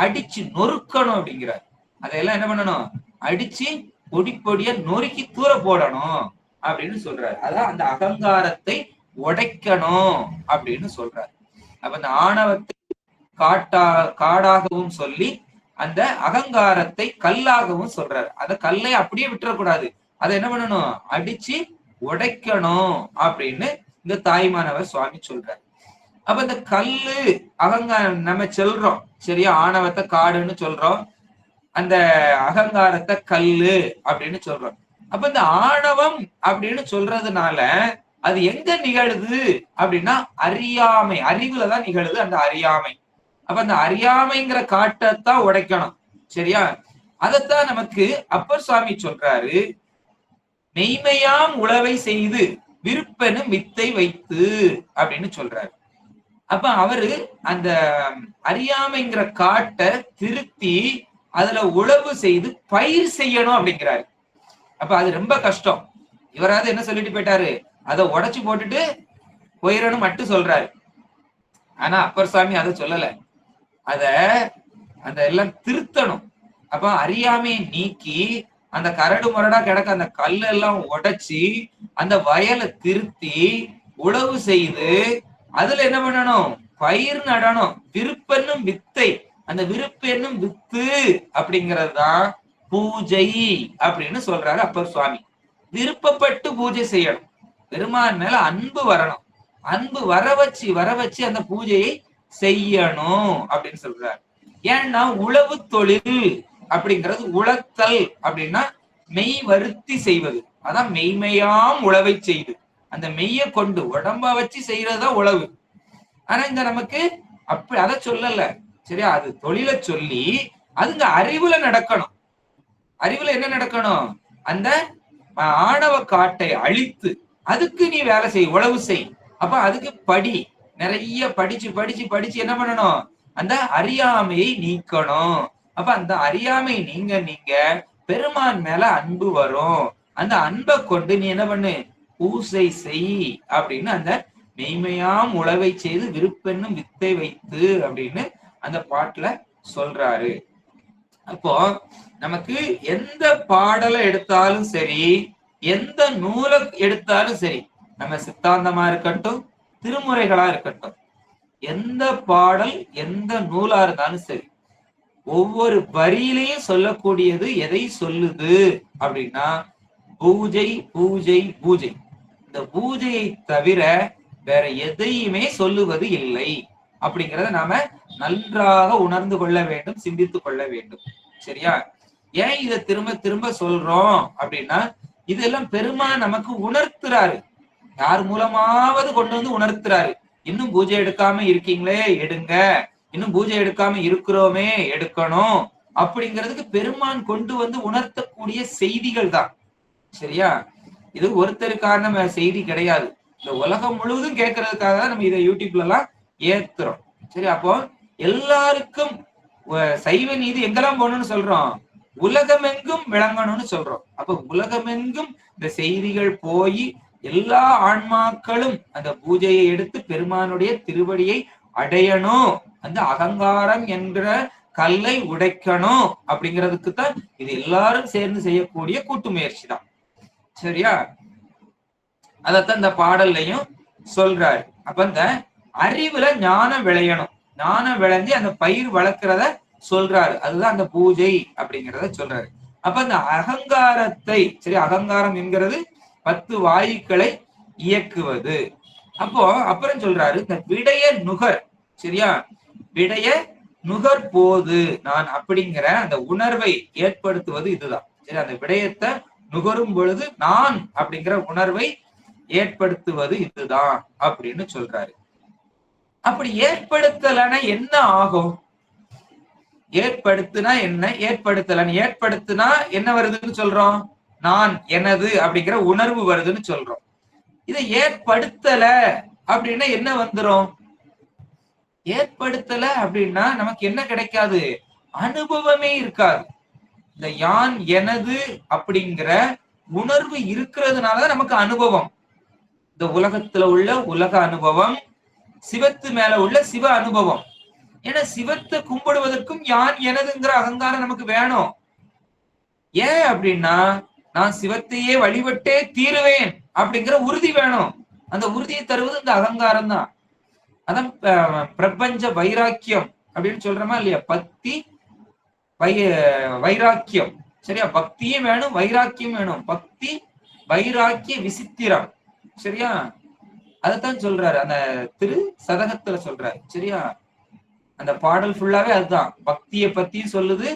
அடிச்சு நொறுக்கணும் அப்படிங்கிறார். அதையெல்லாம் என்ன பண்ணணும்? அடிச்சு பொடி பொடியா நொறுக்கி தூர போடணும் அப்படின்னு சொல்றாரு. அதான் அந்த அகங்காரத்தை உடைக்கணும் அப்படின்னு சொல்றாரு. அப்ப அந்த ஆணவத்தை காடாகவும் சொல்லி அந்த அகங்காரத்தை கல்லாகவும் சொல்றாரு. அந்த கல்லை அப்படியே விட்டுறக்கூடாது, அதை என்ன பண்ணணும்? அடிச்சு உடைக்கணும் அப்படின்னு இந்த தாய்மானவர் சுவாமி சொல்றாரு. அப்ப இந்த கல்லு அகங்காரம் நம்ம சொல்றோம். சரியா? ஆணவத்தை காடுன்னு சொல்றோம், அந்த அகங்காரத்தை கல்லு அப்படின்னு சொல்றோம். அப்ப இந்த ஆணவம் அப்படின்னு சொல்றதுனால அது எங்க நிகழுது அப்படின்னா அறியாமை, அறிவுலதான் நிகழுது அந்த அறியாமை. அப்ப அந்த அறியாமைங்கிற காட்டத்தான் உடைக்கணும். சரியா? அதத்தான் நமக்கு அப்பர் சுவாமி சொல்றாரு, மெய்மையாம் உளவை செய்து விருப்பனும் வித்தை வைத்து அப்படின்னு சொல்றாரு. அப்ப அவரு அந்த அறியாமைங்கிற காட்டை திருத்தி அதுல உழவு செய்து பயிர் செய்யணும் அப்படிங்கிறாரு. அப்ப அது ரொம்ப கஷ்டம். இவராவது என்ன சொல்லிட்டு போயிட்டாரு, அதை உடைச்சு போட்டுட்டு போயிடணும் மட்டும் சொல்றாரு. ஆனா அப்பர் சாமி அதை சொல்லல, அத அந்த எல்லாம் திருத்தணும். அப்ப அறியாமையை நீக்கி அந்த கரடு முரடா கிடக்க அந்த கல்லெல்லாம் உடைச்சி அந்த வயலை திருத்தி உழவு செய்து அதுல என்ன பண்ணணும்? பயிர் நடணும். விருப்பென்னும் வித்தை, அந்த விருப்பு என்னும் வித்து அப்படிங்கிறது தான் பூஜை அப்படின்னு சொல்றாரு அப்பர் சுவாமி. விருப்பப்பட்டு பூஜை செய்யணும். பெருமான் மேல அன்பு வரணும். அன்பு வர வச்சு அந்த பூஜையை செய்யணும் அப்படின்னு சொல்றாரு. ஏன்னா உழவு தொழில் அப்படிங்கிறது உழத்தல் அப்படின்னா மெய் வருத்தி செய்வது. அதான் மெய்மையாம் உழவை செய்து. அந்த மெய்ய கொண்டு உடம்ப வச்சு செய்யறதுதான் உழவு. ஆனா இந்த நமக்கு அப்படி அதை சொல்லல. சரியா? அது தொழிலை சொல்லி அதுங்க அறிவுல நடக்கணும். அறிவுல என்ன நடக்கணும்? அந்த ஆணவ காட்டை அழித்து அதுக்கு நீ வேலை செய், உழவு செய். அப்ப அதுக்கு படி, நிறைய படிச்சு படிச்சு படிச்சு என்ன பண்ணணும்? அந்த அறியாமையை நீக்கணும். அப்ப அந்த அறியாமை நீங்க நீங்க பெருமான் மேல அன்பு வரும். அந்த அன்பை கொண்டு நீ என்ன பண்ணு? பூசை செய் அப்படின்னு அந்த மெய்மையாம் உழவை செய்து விருப்பென்னும் வித்தை வைத்து அப்படின்னு அந்த பாட்டுல சொல்றாரு. அப்போ நமக்கு எந்த பாடலை எடுத்தாலும் சரி, எந்த நூலை எடுத்தாலும் சரி, நம்ம சித்தாந்தமா இருக்கட்டும், திருமுறைகளா இருக்கட்டும், எந்த பாடல் எந்த நூலா இருந்தாலும் சரி, ஒவ்வொரு வரியிலையும் சொல்லக்கூடியது எதை சொல்லுது அப்படின்னா பூஜை பூஜை பூஜை. இந்த பூஜையை தவிர வேற எதையுமே சொல்லுவது இல்லை அப்படிங்கிறத நாம நன்றாக உணர்ந்து கொள்ள வேண்டும், சிந்தித்துக் கொள்ள வேண்டும். சரியா? ஏன் இதை திரும்ப திரும்ப சொல்றோம் அப்படின்னா இதெல்லாம் பெருமான் நமக்கு உணர்த்துறாரு. யார் மூலமாவது கொண்டு வந்து உணர்த்துறாரு. இன்னும் பூஜை எடுக்காம இருக்கீங்களே, எடுங்க. இன்னும் பூஜை எடுக்காம இருக்கிறோமே, எடுக்கணும் அப்படிங்கிறதுக்கு பெருமான் கொண்டு வந்து உணர்த்தக்கூடிய செய்திகள் தான். சரியா? இது ஒருத்தருக்கான செய்தி கிடையாது. இந்த உலகம் முழுவதும் கேட்கறதுக்காக தான் நம்ம இதை யூடியூப்ல எல்லாம் ஏத்துறோம். சரி, அப்போ எல்லாருக்கும் சைவ நீதி எங்கெல்லாம் போகணும்னு சொல்றோம்? உலகமெங்கும் விளங்கணும்னு சொல்றோம். அப்ப உலகமெங்கும் இந்த செய்திகள் போய் எல்லா ஆன்மாக்களும் அந்த பூஜையை எடுத்து பெருமானுடைய திருவடியை அடையணும், அந்த அகங்காரம் என்ற கல்லை உடைக்கணும் அப்படிங்கிறதுக்கு தான் இது எல்லாரும் சேர்ந்து செய்யக்கூடிய கூட்டு முயற்சி தான். சரியா? அதத்தான் இந்த பாடல்லையும் சொல்றாரு. அப்ப இந்த அறிவுல ஞானம் விளையணும். ஞானம் விளைஞ்சு அந்த பயிர் வளர்க்கிறத சொல்றாரு. அதுதான் அந்த பூஜை அப்படிங்கிறத சொல்றாரு. அப்ப இந்த அகங்காரத்தை, சரி, அகங்காரம் என்கிறது 10 வாயுக்களை இயக்குவது. அப்போ அப்புறம் சொல்றாரு இந்த விடைய நுகர். சரியா? விடைய நுகர் போது நான் அப்படிங்கிற அந்த உணர்வை ஏற்படுத்துவது இதுதான். சரி, அந்த விடயத்தை நுகரும் பொழுது நான் அப்படிங்கிற உணர்வை ஏற்படுத்துவது இதுதான் அப்படின்னு சொல்றாரு. அப்படி ஏற்படுத்தலன்னா என்ன ஆகும்? ஏற்படுத்தினா என்ன, ஏற்படுத்தினா என்ன வருதுன்னு சொல்றோம்? நான், எனது அப்படிங்கிற உணர்வு வருதுன்னு சொல்றோம். இதை ஏற்படுத்தல அப்படின்னா என்ன வந்துரும்? ஏற்படுத்தல அப்படின்னா நமக்கு என்ன கிடைக்காது? அனுபவமே இருக்காது. இந்த யான் எனது அப்படிங்கிற உணர்வு இருக்கிறதுனாலதான் நமக்கு அனுபவம். இந்த உலகத்துல உள்ள உலக அனுபவம், சிவத்து மேல உள்ள சிவ அனுபவம். ஏன்னா சிவத்தை கும்பிடுவதற்கும் யான் எனதுங்கிற அகங்காரம் நமக்கு வேணும். ஏன் அப்படின்னா நான் சிவத்தையே வழிபட்டே தீருவேன் அப்படிங்கிற உறுதி வேணும். அந்த உறுதியை தருவது இந்த அகங்காரம் தான். அதான் பிரபஞ்ச வைராக்கியம் அப்படின்னு சொல்றோமா இல்லையா? பக்தி வைராக்கியம். சரியா? பக்தியும் வேணும், வைராக்கியம் வேணும். பக்தி வைராக்கிய விசித்திரம். சரியா? அதைத்தான் சொல்றாரு அந்த திரு சதகத்துல சொல்றாரு. சரியா? அந்த பாடல் ஃபுல்லாவே அதுதான். பக்தியை பத்தியும் சொல்லுது,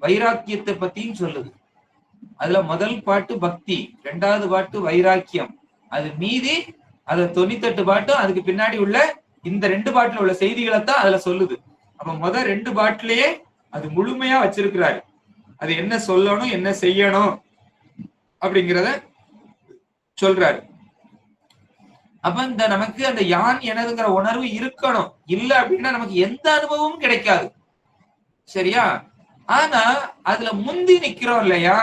வைராக்கியத்தை பத்தியும் சொல்லுது. அதுல முதல் பாட்டு பக்தி, 2வது பாட்டு வைராக்கியம், அது மீதி அது 98 பாட்டும் அதுக்கு பின்னாடி உள்ள இந்த 2 பாட்டுல உள்ள செய்திகளை தான் அதுல சொல்லுது. அப்ப முதல் 2 பாட்டுலயே அது முழுமையா வச்சிருக்கிறாரு. அது என்ன சொல்லணும், என்ன செய்யணும் அப்படிங்கிறத சொல்றாரு. அப்ப இந்த நமக்கு அந்த யான் எனதுங்கிற உணர்வு இருக்கணும். இல்ல அப்படின்னா நமக்கு எந்த அனுபவமும் கிடைக்காது. சரியா? ஆனா அதுல முந்தி நிக்கிறோம் இல்லையா?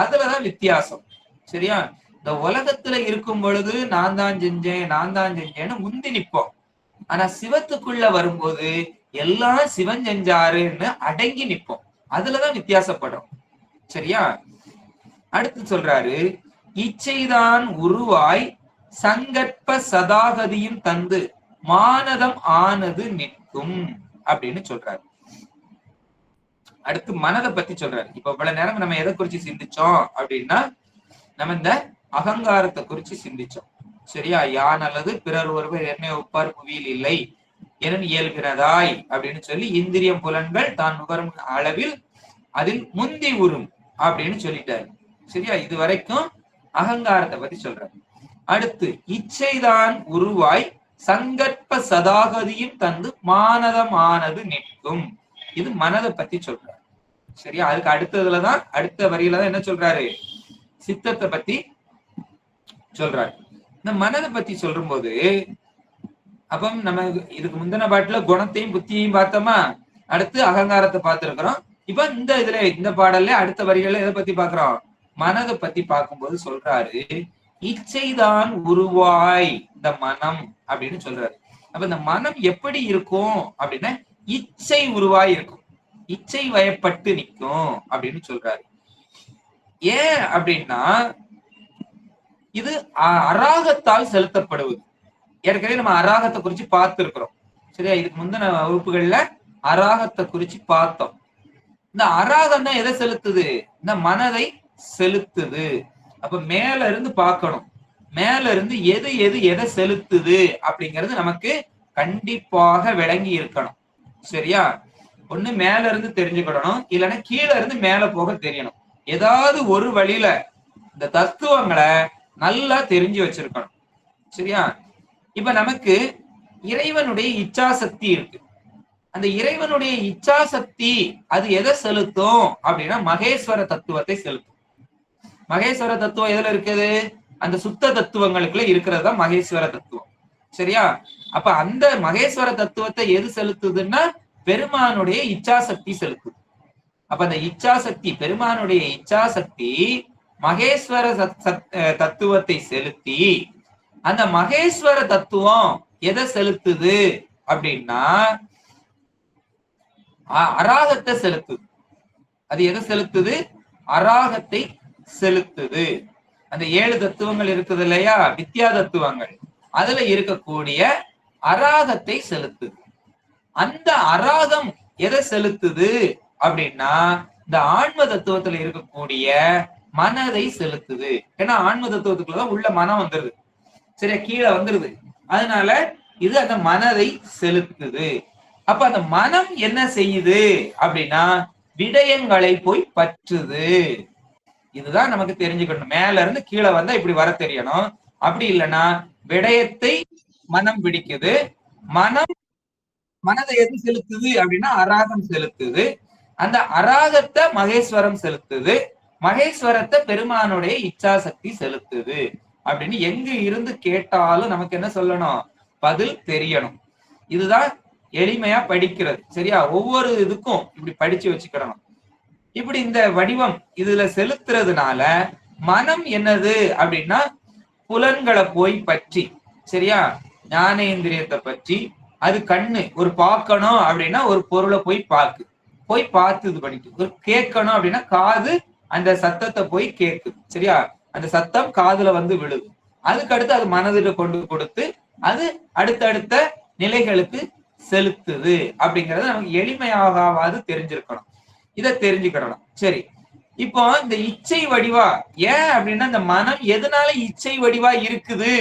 அதுலதான் வித்தியாசம். சரியா? இந்த உலகத்துல இருக்கும் பொழுது நான் தான் செஞ்சேன்னு முந்தி நிப்போம். ஆனா சிவத்துக்குள்ள வரும்போது எல்லாம் சிவன் செஞ்சாருன்னு அடங்கி நிப்போம். அதுலதான் வித்தியாசப்படும். சரியா? அடுத்து சொல்றாரு, இச்சைதான் உருவாய் சங்கற்ப சதாகதியும் தந்து மானதம் ஆனது நிற்கும் அப்படின்னு சொல்றாரு. அடுத்து மனதை பத்தி சொல்றாரு. இப்ப இவ்வளவு நேரம் நம்ம எதை குறிச்சு சிந்திச்சோம் அப்படின்னா நம்ம இந்த அகங்காரத்தை குறிச்சு சிந்திச்சோம். சரியா? யான் அல்லது பிறர் ஒருவர் என்னை ஒப்பார் புவியில் இல்லை என இயல்கிறதாய் அப்படின்னு சொல்லி இந்திரியம் புலன்கள் தான் நுகரும் அளவில் அதில் முந்தி உறும் அப்படின்னு சொல்லிட்டாரு. சரியா? இது வரைக்கும் அகங்காரத்தை பத்தி சொல்றாரு. அடுத்து இச்சைதான் உருவாய் சங்கற்ப சதாகதியும் தந்து மானதமானது நிற்கும். இது மனதை பத்தி சொல்றாரு. சரியா? அதுக்கு அடுத்ததுலதான், அடுத்த வரியில தான் என்ன சொல்றாரு, சித்தத்தை பத்தி சொல்றாரு. இந்த மனதை பத்தி சொல்லும் போது அப்ப நம்ம இதுக்கு முந்தின பாட்டுல குணத்தையும் புத்தியையும் பார்த்தோமா, அடுத்து அகங்காரத்தை பார்த்திருக்கிறோம். இப்ப இந்த இதுல இந்த பாடல்ல அடுத்த வரிகள்ல எதை பத்தி பாக்குறோம், மனதை பத்தி பார்க்கும்போது சொல்றாரு, இச்சைதான் உருவாய் இந்த மனம் அப்படின்னு சொல்றாரு. அப்ப இந்த மனம் எப்படி இருக்கும் அப்படின்னா இச்சை உருவாய் இருக்கும், இச்சை வயப்பட்டு நிற்கும் அப்படின்னு சொல்றாரு. ஏன் அப்படின்னா இது அராகத்தால் செலுத்தப்படுவது. ஏற்கனவே நம்ம அராகத்தை குறிச்சு பார்த்து இருக்கிறோம். சரியா? இதுக்கு முந்தின வகுப்புகள்ல அராகத்தை குறிச்சு பார்த்தோம். இந்த அராகம் தான் எதை செலுத்துது, இந்த மனதை செலுத்துது. அப்ப மேல இருந்து பார்க்கணும், மேல இருந்து எது எது எதை செலுத்துது அப்படிங்கிறது நமக்கு கண்டிப்பாக விளங்கி இருக்கணும். சரியா? ஒண்ணு மேல இருந்து தெரிஞ்சுக்கிடணும், இல்லைன்னா கீழே இருந்து மேல போக தெரியணும். ஏதாவது ஒரு வழியில இந்த தத்துவங்களை நல்லா தெரிஞ்சு வச்சிருக்கணும். சரியா? இப்ப நமக்கு இறைவனுடைய இச்சா சக்தி இருக்கு. அந்த இறைவனுடைய இச்சா சக்தி அது எதை செலுத்தும் அப்படின்னா மகேஸ்வர தத்துவத்தை செலுத்தும். மகேஸ்வர தத்துவம் எதுல இருக்குது, அந்த சுத்த தத்துவங்களுக்குள்ள இருக்கிறது தான் மகேஸ்வர தத்துவம். சரியா? அப்ப அந்த மகேஸ்வர தத்துவத்தை எது செலுத்துதுன்னா பெருமானுடைய இச்சா சக்தி செலுத்துது. அப்ப அந்த இச்சா சக்தி, பெருமானுடைய இச்சா சக்தி மகேஸ்வர தத்துவத்தை செலுத்தி, அந்த மகேஸ்வர தத்துவம் எதை செலுத்துது அப்படின்னா அராகத்தை செலுத்துது. அது எதை செலுத்துது, அராகத்தை செலுத்துது. அந்த 7 தத்துவங்கள் இருக்குது இல்லையா, வித்யா தத்துவங்கள், அதுல இருக்கக்கூடிய அராகத்தை செலுத்துது. அந்த அராகம் எதை செலுத்துது அப்படின்னா இந்த ஆன்ம தத்துவத்துல இருக்கக்கூடிய மனதை செலுத்துது. ஏன்னா ஆன்ம தத்துவத்துக்குள்ளதான் உள்ள மனம் வந்துருது. சரியா? கீழே வந்துருது. அதனால இது அந்த மனதை செலுத்துது. அப்ப அந்த மனம் என்ன செய்யுது அப்படின்னா விடயங்களை போய் பற்றுது. இதுதான் நமக்கு தெரிஞ்சுக்கணும். மேல இருந்து கீழே வந்தா இப்படி வர தெரியணும். அப்படி இல்லைன்னா விடயத்தை மனம் பிடிக்குது. மனதை எது செலுத்துது அப்படின்னா அராகம் செலுத்துது. அந்த அராகத்தை மகேஸ்வரம் செலுத்துது. மகேஸ்வரத்தை பெருமானுடைய இச்சா சக்தி செலுத்துது. அப்படின்னு எங்க இருந்து கேட்டாலும் நமக்கு என்ன சொல்லணும், பதில் தெரியணும். இதுதான் எளிமையா படிக்கிறது. சரியா? ஒவ்வொரு இதுக்கும் இப்படி படிச்சு வச்சுக்கிடணும். இப்படி இந்த வடிவம் இதுல செலுத்துறதுனால மனம் என்னது அப்படின்னா புலன்களை போய் பற்றி, சரியா, ஞானேந்திரியத்தை பற்றி, அது கண்ணு ஒரு பார்க்கணும் அப்படின்னா ஒரு பொருளை போய் பார்த்து இது பண்ணிட்டு, ஒரு கேட்கணும் அப்படின்னா காது அந்த சத்தத்தை போய் கேட்குது. சரியா? அந்த சத்தம் காதுல வந்து விழுது. அதுக்கு அடுத்து அது மனதில் கொண்டு கொடுத்து அது அடுத்தடுத்த நிலைகளுக்கு செலுத்துது. அப்படிங்கறத நமக்கு எளிமையாகாவது தெரிஞ்சிருக்கணும். இதை தெரிஞ்சுக்கிடணும். சரி, இப்போ இந்த இச்சை வடிவா ஏன் அப்படின்னா இந்த மனம் எதனால இச்சை வடிவா இருக்குது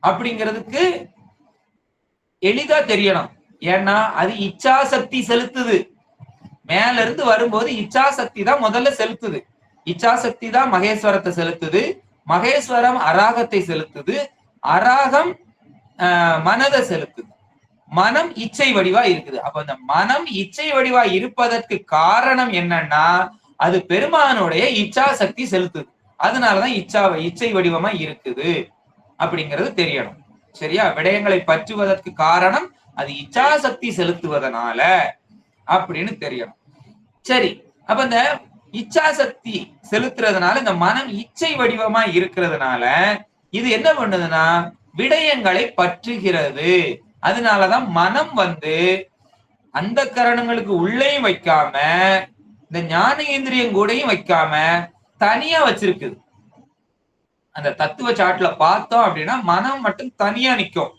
அப்படிங்கிறதுக்கு எளிதா தெரியணும். ஏன்னா அது இச்சா சக்தி செலுத்துது. மேல இருந்து வரும்போது இச்சா சக்தி தான் முதல்ல செலுத்துது. இச்சா சக்தி தான் மகேஸ்வரத்தை செலுத்துது. மகேஸ்வரம் அராகத்தை செலுத்துது. அராகம் மனதை செலுத்துது. மனம் இச்சை வடிவா இருக்குது. அப்ப அந்த மனம் இச்சை வடிவா இருப்பதற்கு காரணம் என்னன்னா அது பெருமானுடைய இச்சா சக்தி செலுத்துது. அதனாலதான் இச்சை வடிவமா இருக்குது அப்படிங்கிறது தெரியணும். சரியா? விடயங்களை பற்றுவதற்கு காரணம் அது இச்சா சக்தி செலுத்துவதனால அப்படின்னு தெரியணும். சரி, அப்ப இந்த இச்சா சக்தி செலுத்துறதுனால இந்த மனம் இச்சை வடிவமா இருக்கிறதுனால இது என்ன பண்ணுதுன்னா விடயங்களை பற்றுகிறது. அதனாலதான் மனம் வந்து அந்த கரணங்களுக்கு உள்ளேயும் வைக்காம இந்த ஞானேந்திரியம் கூடயும் வைக்காம தனியா வச்சிருக்குது. அந்த தத்துவ சாட்டுல பார்த்தோம் அப்படின்னா மனம் மட்டும் தனியா நிற்கும்.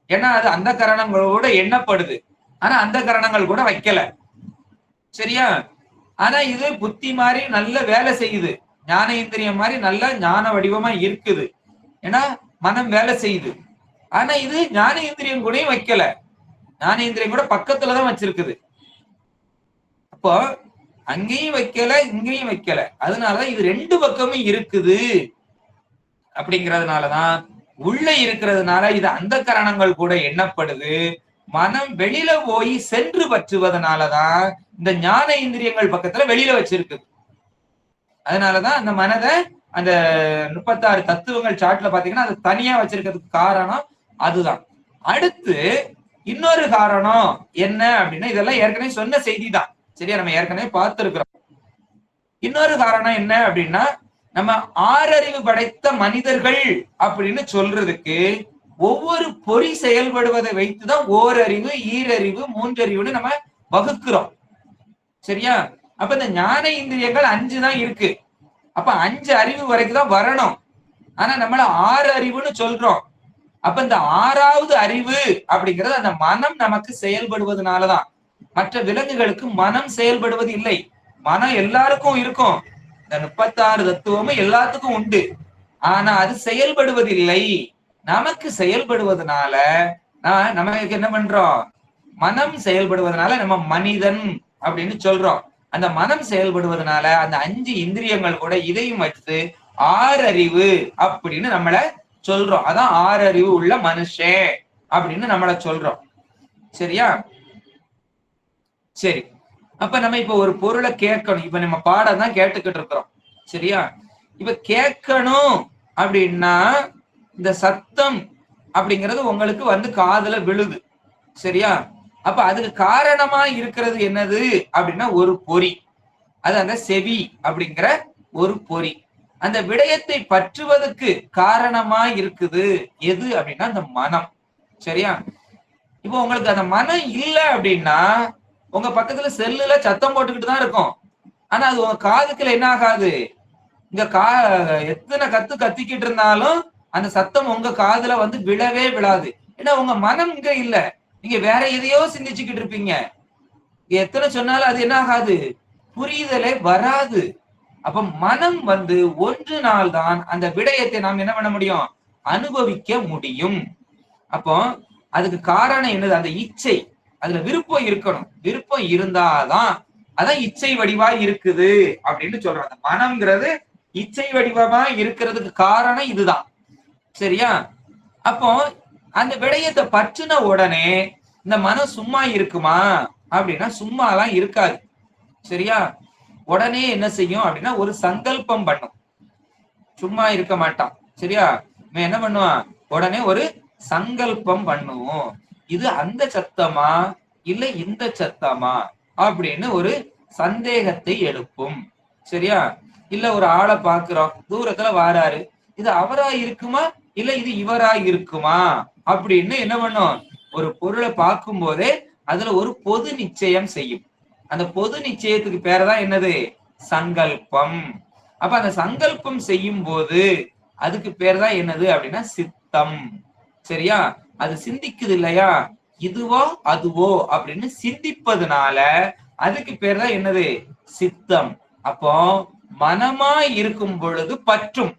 ஏன்னா அது அந்த கரணங்களோட எண்ணப்படுது. ஆனா அந்த கரணங்கள் கூட வைக்கல. சரியா? ஆனா இது புத்தி மாதிரி நல்ல வேலை செய்யுது. ஞானேந்திரியம் மாதிரி நல்ல ஞான வடிவமா இருக்குது. ஏன்னா மனம் வேலை செய்யுது. ஆனா இது ஞானேந்திரியம் கூடயும் வைக்கல. ஞானேந்திரியம் கூட பக்கத்துலதான் வச்சிருக்குது. அப்போ அங்கேயும் வைக்கல, இங்கேயும் வைக்கல. அதனாலதான் இது ரெண்டு பக்கமும் இருக்குது அப்படிங்கிறதுனாலதான் உள்ள இருக்கிறதுனால இது அந்த கரணங்கள் கூட எண்ணப்படுது. மனம் வெளியில போய் சென்று பற்றுவதனாலதான் இந்த ஞான இந்திரியங்கள் பக்கத்துல வெளியில வச்சிருக்கு. அதனாலதான் அந்த மனதை அந்த 36 தத்துவங்கள் சாட்ல பாத்தீங்கன்னா அது தனியா வச்சிருக்கிறதுக்கு காரணம் அதுதான். அடுத்து இன்னொரு காரணம் என்ன அப்படின்னா, இதெல்லாம் ஏற்கனவே சொன்ன செய்தி தான், சரியா, நம்ம ஏற்கனவே பார்த்திருக்கிறோம். இன்னொரு காரணம் என்ன அப்படின்னா, நம்ம ஆறறிவு படைத்த மனிதர்கள் அப்படின்னு சொல்றதுக்கு ஒவ்வொரு பொறி செயல்படுவதை வைத்துதான் ஓரறிவு, ஈரறிவு, மூன்றறிவுன்னு நம்ம வகுக்கிறோம், சரியா. அப்ப இந்த ஞான இந்திரியங்கள் 5 தான் இருக்கு. அப்ப 5 அறிவு வரைக்கும் தான் வரணும். ஆனா நம்மள 6 அறிவுன்னு சொல்றோம். அப்ப இந்த 6வது அறிவு அப்படிங்கிறது அந்த மனம் நமக்கு செயல்படுவதனாலதான். மற்ற விலங்குகளுக்கு மனம் செயல்படுவது இல்லை. மனம் எல்லாருக்கும் இருக்கும். இந்த 36 தத்துவமும் எல்லாத்துக்கும் உண்டு. ஆனா அது செயல்படுவதில்லை. நமக்கு செயல்படுவதனால நமக்கு என்ன பண்றோம், மனம் செயல்படுவதனால நம்ம மனிதன் அப்படின்னு சொல்றோம். அந்த மனம் செயல்படுவதனால அந்த 5 இந்திரியங்கள் கூட இதையும் வச்சு 6 அறிவு அப்படின்னு நம்மள சொல்றோம். அதான் 6 அறிவு உள்ள மனுஷன் அப்படின்னு நம்மள சொல்றோம், சரியா. சரி, அப்ப நம்ம இப்ப ஒரு பொருளை கேட்கணும். இப்ப நம்ம பாடம் தான் கேட்டுக்கிட்டு இருக்கிறோம், சரியா. இப்ப கேட்கணும் அப்படின்னா இந்த சத்தம் அப்படிங்கிறது உங்களுக்கு வந்து காதுல விழுது, சரியா. அப்ப அதுக்கு காரணமா இருக்கிறது என்னது அப்படின்னா ஒரு பொறி. அது அந்த செவி அப்படிங்கிற ஒரு பொறி. அந்த விடயத்தை பற்றுவதற்கு காரணமா இருக்குது எது அப்படின்னா அந்த மனம், சரியா. இப்போ உங்களுக்கு அந்த மனம் இல்லை அப்படின்னா உங்க பக்கத்துல செல்லுல சத்தம் போட்டுக்கிட்டு தான் இருக்கும். ஆனா அது உங்க காதுக்குள்ள என்ன ஆகாது, இங்க எத்தனை கத்திக்கிட்டு இருந்தாலும் அந்த சத்தம் உங்க காதுல வந்து விழவே விழாது. ஏன்னா உங்க மனம் இங்க இல்ல, நீங்க வேற எதையோ சிந்திச்சுக்கிட்டு இருப்பீங்க. எத்தனை சொன்னாலும் அது என்ன ஆகாது, புரிதலே வராது. அப்ப மனம் வந்து ஒன்று நாள் தான் அந்த விடயத்தை நாம் என்ன பண்ண முடியும், அனுபவிக்க முடியும். அப்போ அதுக்கு காரணம் என்னது, அந்த இச்சை. அதுல விருப்பம் இருக்கணும். விருப்பம் இருந்தாதான் அதான் இச்சை வடிவா இருக்குது அப்படின்னு சொல்றாங்க. மனம்ங்கிறது இச்சை வடிவமா இருக்கிறதுக்கு காரணம் இதுதான், சரியா. அப்போ அந்த விடயத்தை பற்றின உடனே இந்த மனம் சும்மா இருக்குமா அப்படின்னா சும்மா எல்லாம் இருக்காது, சரியா. உடனே என்ன செய்யும் அப்படின்னா ஒரு சங்கல்பம் பண்ணும், சும்மா இருக்க மாட்டான், சரியா. என்ன பண்ணுவான், உடனே ஒரு சங்கல்பம் பண்ணுவோம். இது அந்த சத்தமா இல்ல இந்த சத்தமா அப்படின்னு ஒரு சந்தேகத்தை எழுப்பும், சரியா. இல்ல ஒரு ஆளை பாக்குறோம், தூரத்துல வாராரு, இது அவரா இருக்குமா இல்ல இது இவரா இருக்குமா அப்படின்னு என்ன பண்ணும், ஒரு பொருளை பார்க்கும் போதே அதுல ஒரு பொது நிச்சயம் செய்யும். அந்த பொது நிச்சயத்துக்கு பேரதான் என்னது, சங்கல்பம். அப்ப அந்த சங்கல்பம் செய்யும் போது அதுக்கு பேர் தான் என்னது அப்படின்னா சித்தம், சரியா. அது சிந்திக்குது இல்லையா, இதுவோ அதுவோ அப்படின்னு சிந்திப்பதுனால அதுக்கு பேர் தான் என்னது, சித்தம். அப்போ மனமா இருக்கும் பொழுது பற்றும்,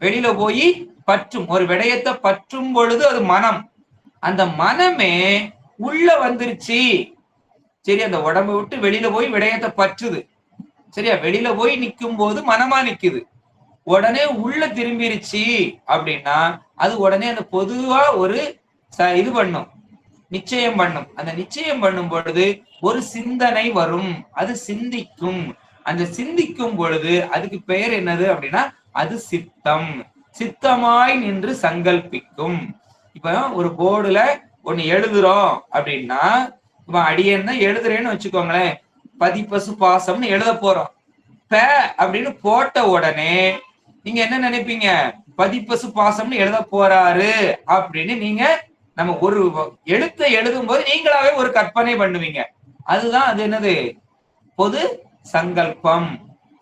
வெளியில போய் பற்றும், ஒரு விடயத்தை பற்றும் பொழுது அது மனம். அந்த மனமே உள்ள வந்துருச்சு, சரி, அந்த உடம்பை விட்டு வெளியில போய் விடயத்தை பற்றுது, சரியா. வெளியில போய் நிக்கும் போது மனமா நிக்குது, உடனே உள்ள திரும்பிருச்சு அப்படின்னா அது உடனே அந்த பொதுவா ஒரு இது பண்ணும், நிச்சயம் பண்ணும். அந்த நிச்சயம் பண்ணும் பொழுது ஒரு சிந்தனை வரும், அது சிந்திக்கும். அந்த சிந்திக்கும் பொழுது அதுக்கு பெயர் என்னது அப்படின்னா அது சித்தம். சித்தமாய் நின்று சங்கல்பிக்கும். இப்ப ஒரு போர்டுல ஒண்ணு எழுதுறோம் அப்படின்னா, இப்ப அடியேன்னு எழுதுறேன்னு வச்சுக்கோங்களேன், பதிப்பசு பாசம்னு எழுத போறோம். ப அப்படின்னு போட்ட உடனே நீங்க என்ன நினைப்பீங்க, பதிப்பசு பாசம்னு எழுத போறாரு அப்படின்னு நீங்க நம்ம ஒரு எழுத்தை எழுதும் போது நீங்களாவே ஒரு கற்பனை பண்ணுவீங்க. அதுதான் அது என்னது, பொது சங்கல்பம்.